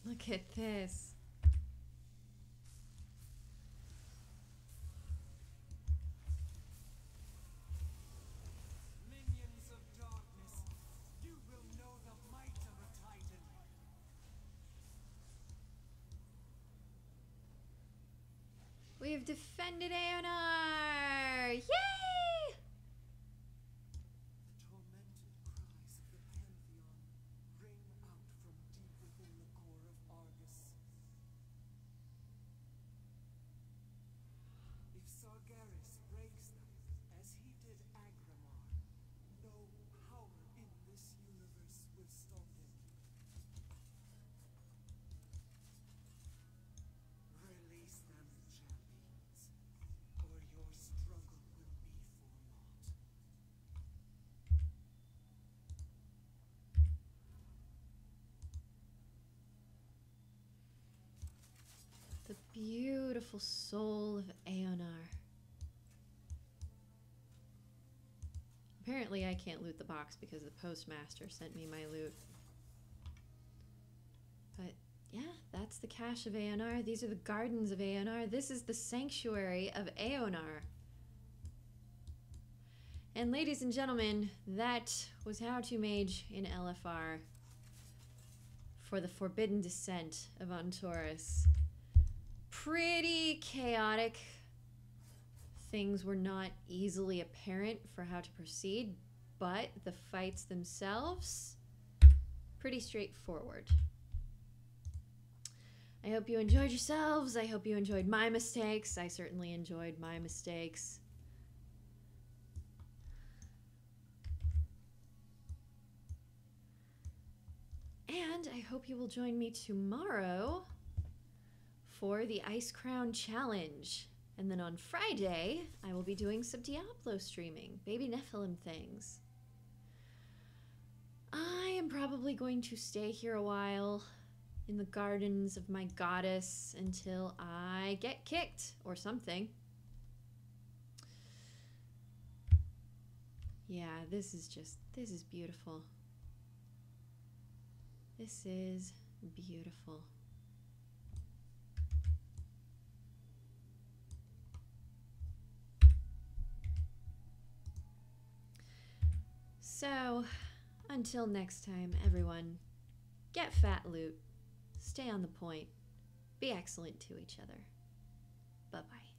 Look at this. Minions of darkness, you will know the might of a titan. We have defended Eonar! Yay! The tormented cries of the Pantheon ring out from deep within the core of Argus. If Sargeras breaks them, as he did Agramar, no power in this universe will stop him. Release them, champions, or your struggle will be for naught. The beautiful soul of Eonar. Apparently I can't loot the box because the postmaster sent me my loot. But yeah, that's the cache of Eonar. These are the gardens of Eonar. This is the sanctuary of Eonar. And ladies and gentlemen, that was How to Mage in LFR for the Forbidden Descent of Antorus. Pretty chaotic. Things were not easily apparent for how to proceed, but the fights themselves, pretty straightforward. I hope you enjoyed yourselves. I hope you enjoyed my mistakes. I certainly enjoyed my mistakes. And I hope you will join me tomorrow for the Ice Crown Challenge. And then on Friday, I will be doing some Diablo streaming, baby Nephilim things. I am probably going to stay here a while in the gardens of my goddess until I get kicked or something. Yeah, this is beautiful. This is beautiful. So, until next time, everyone, get fat loot, stay on the point, be excellent to each other. Bye-bye.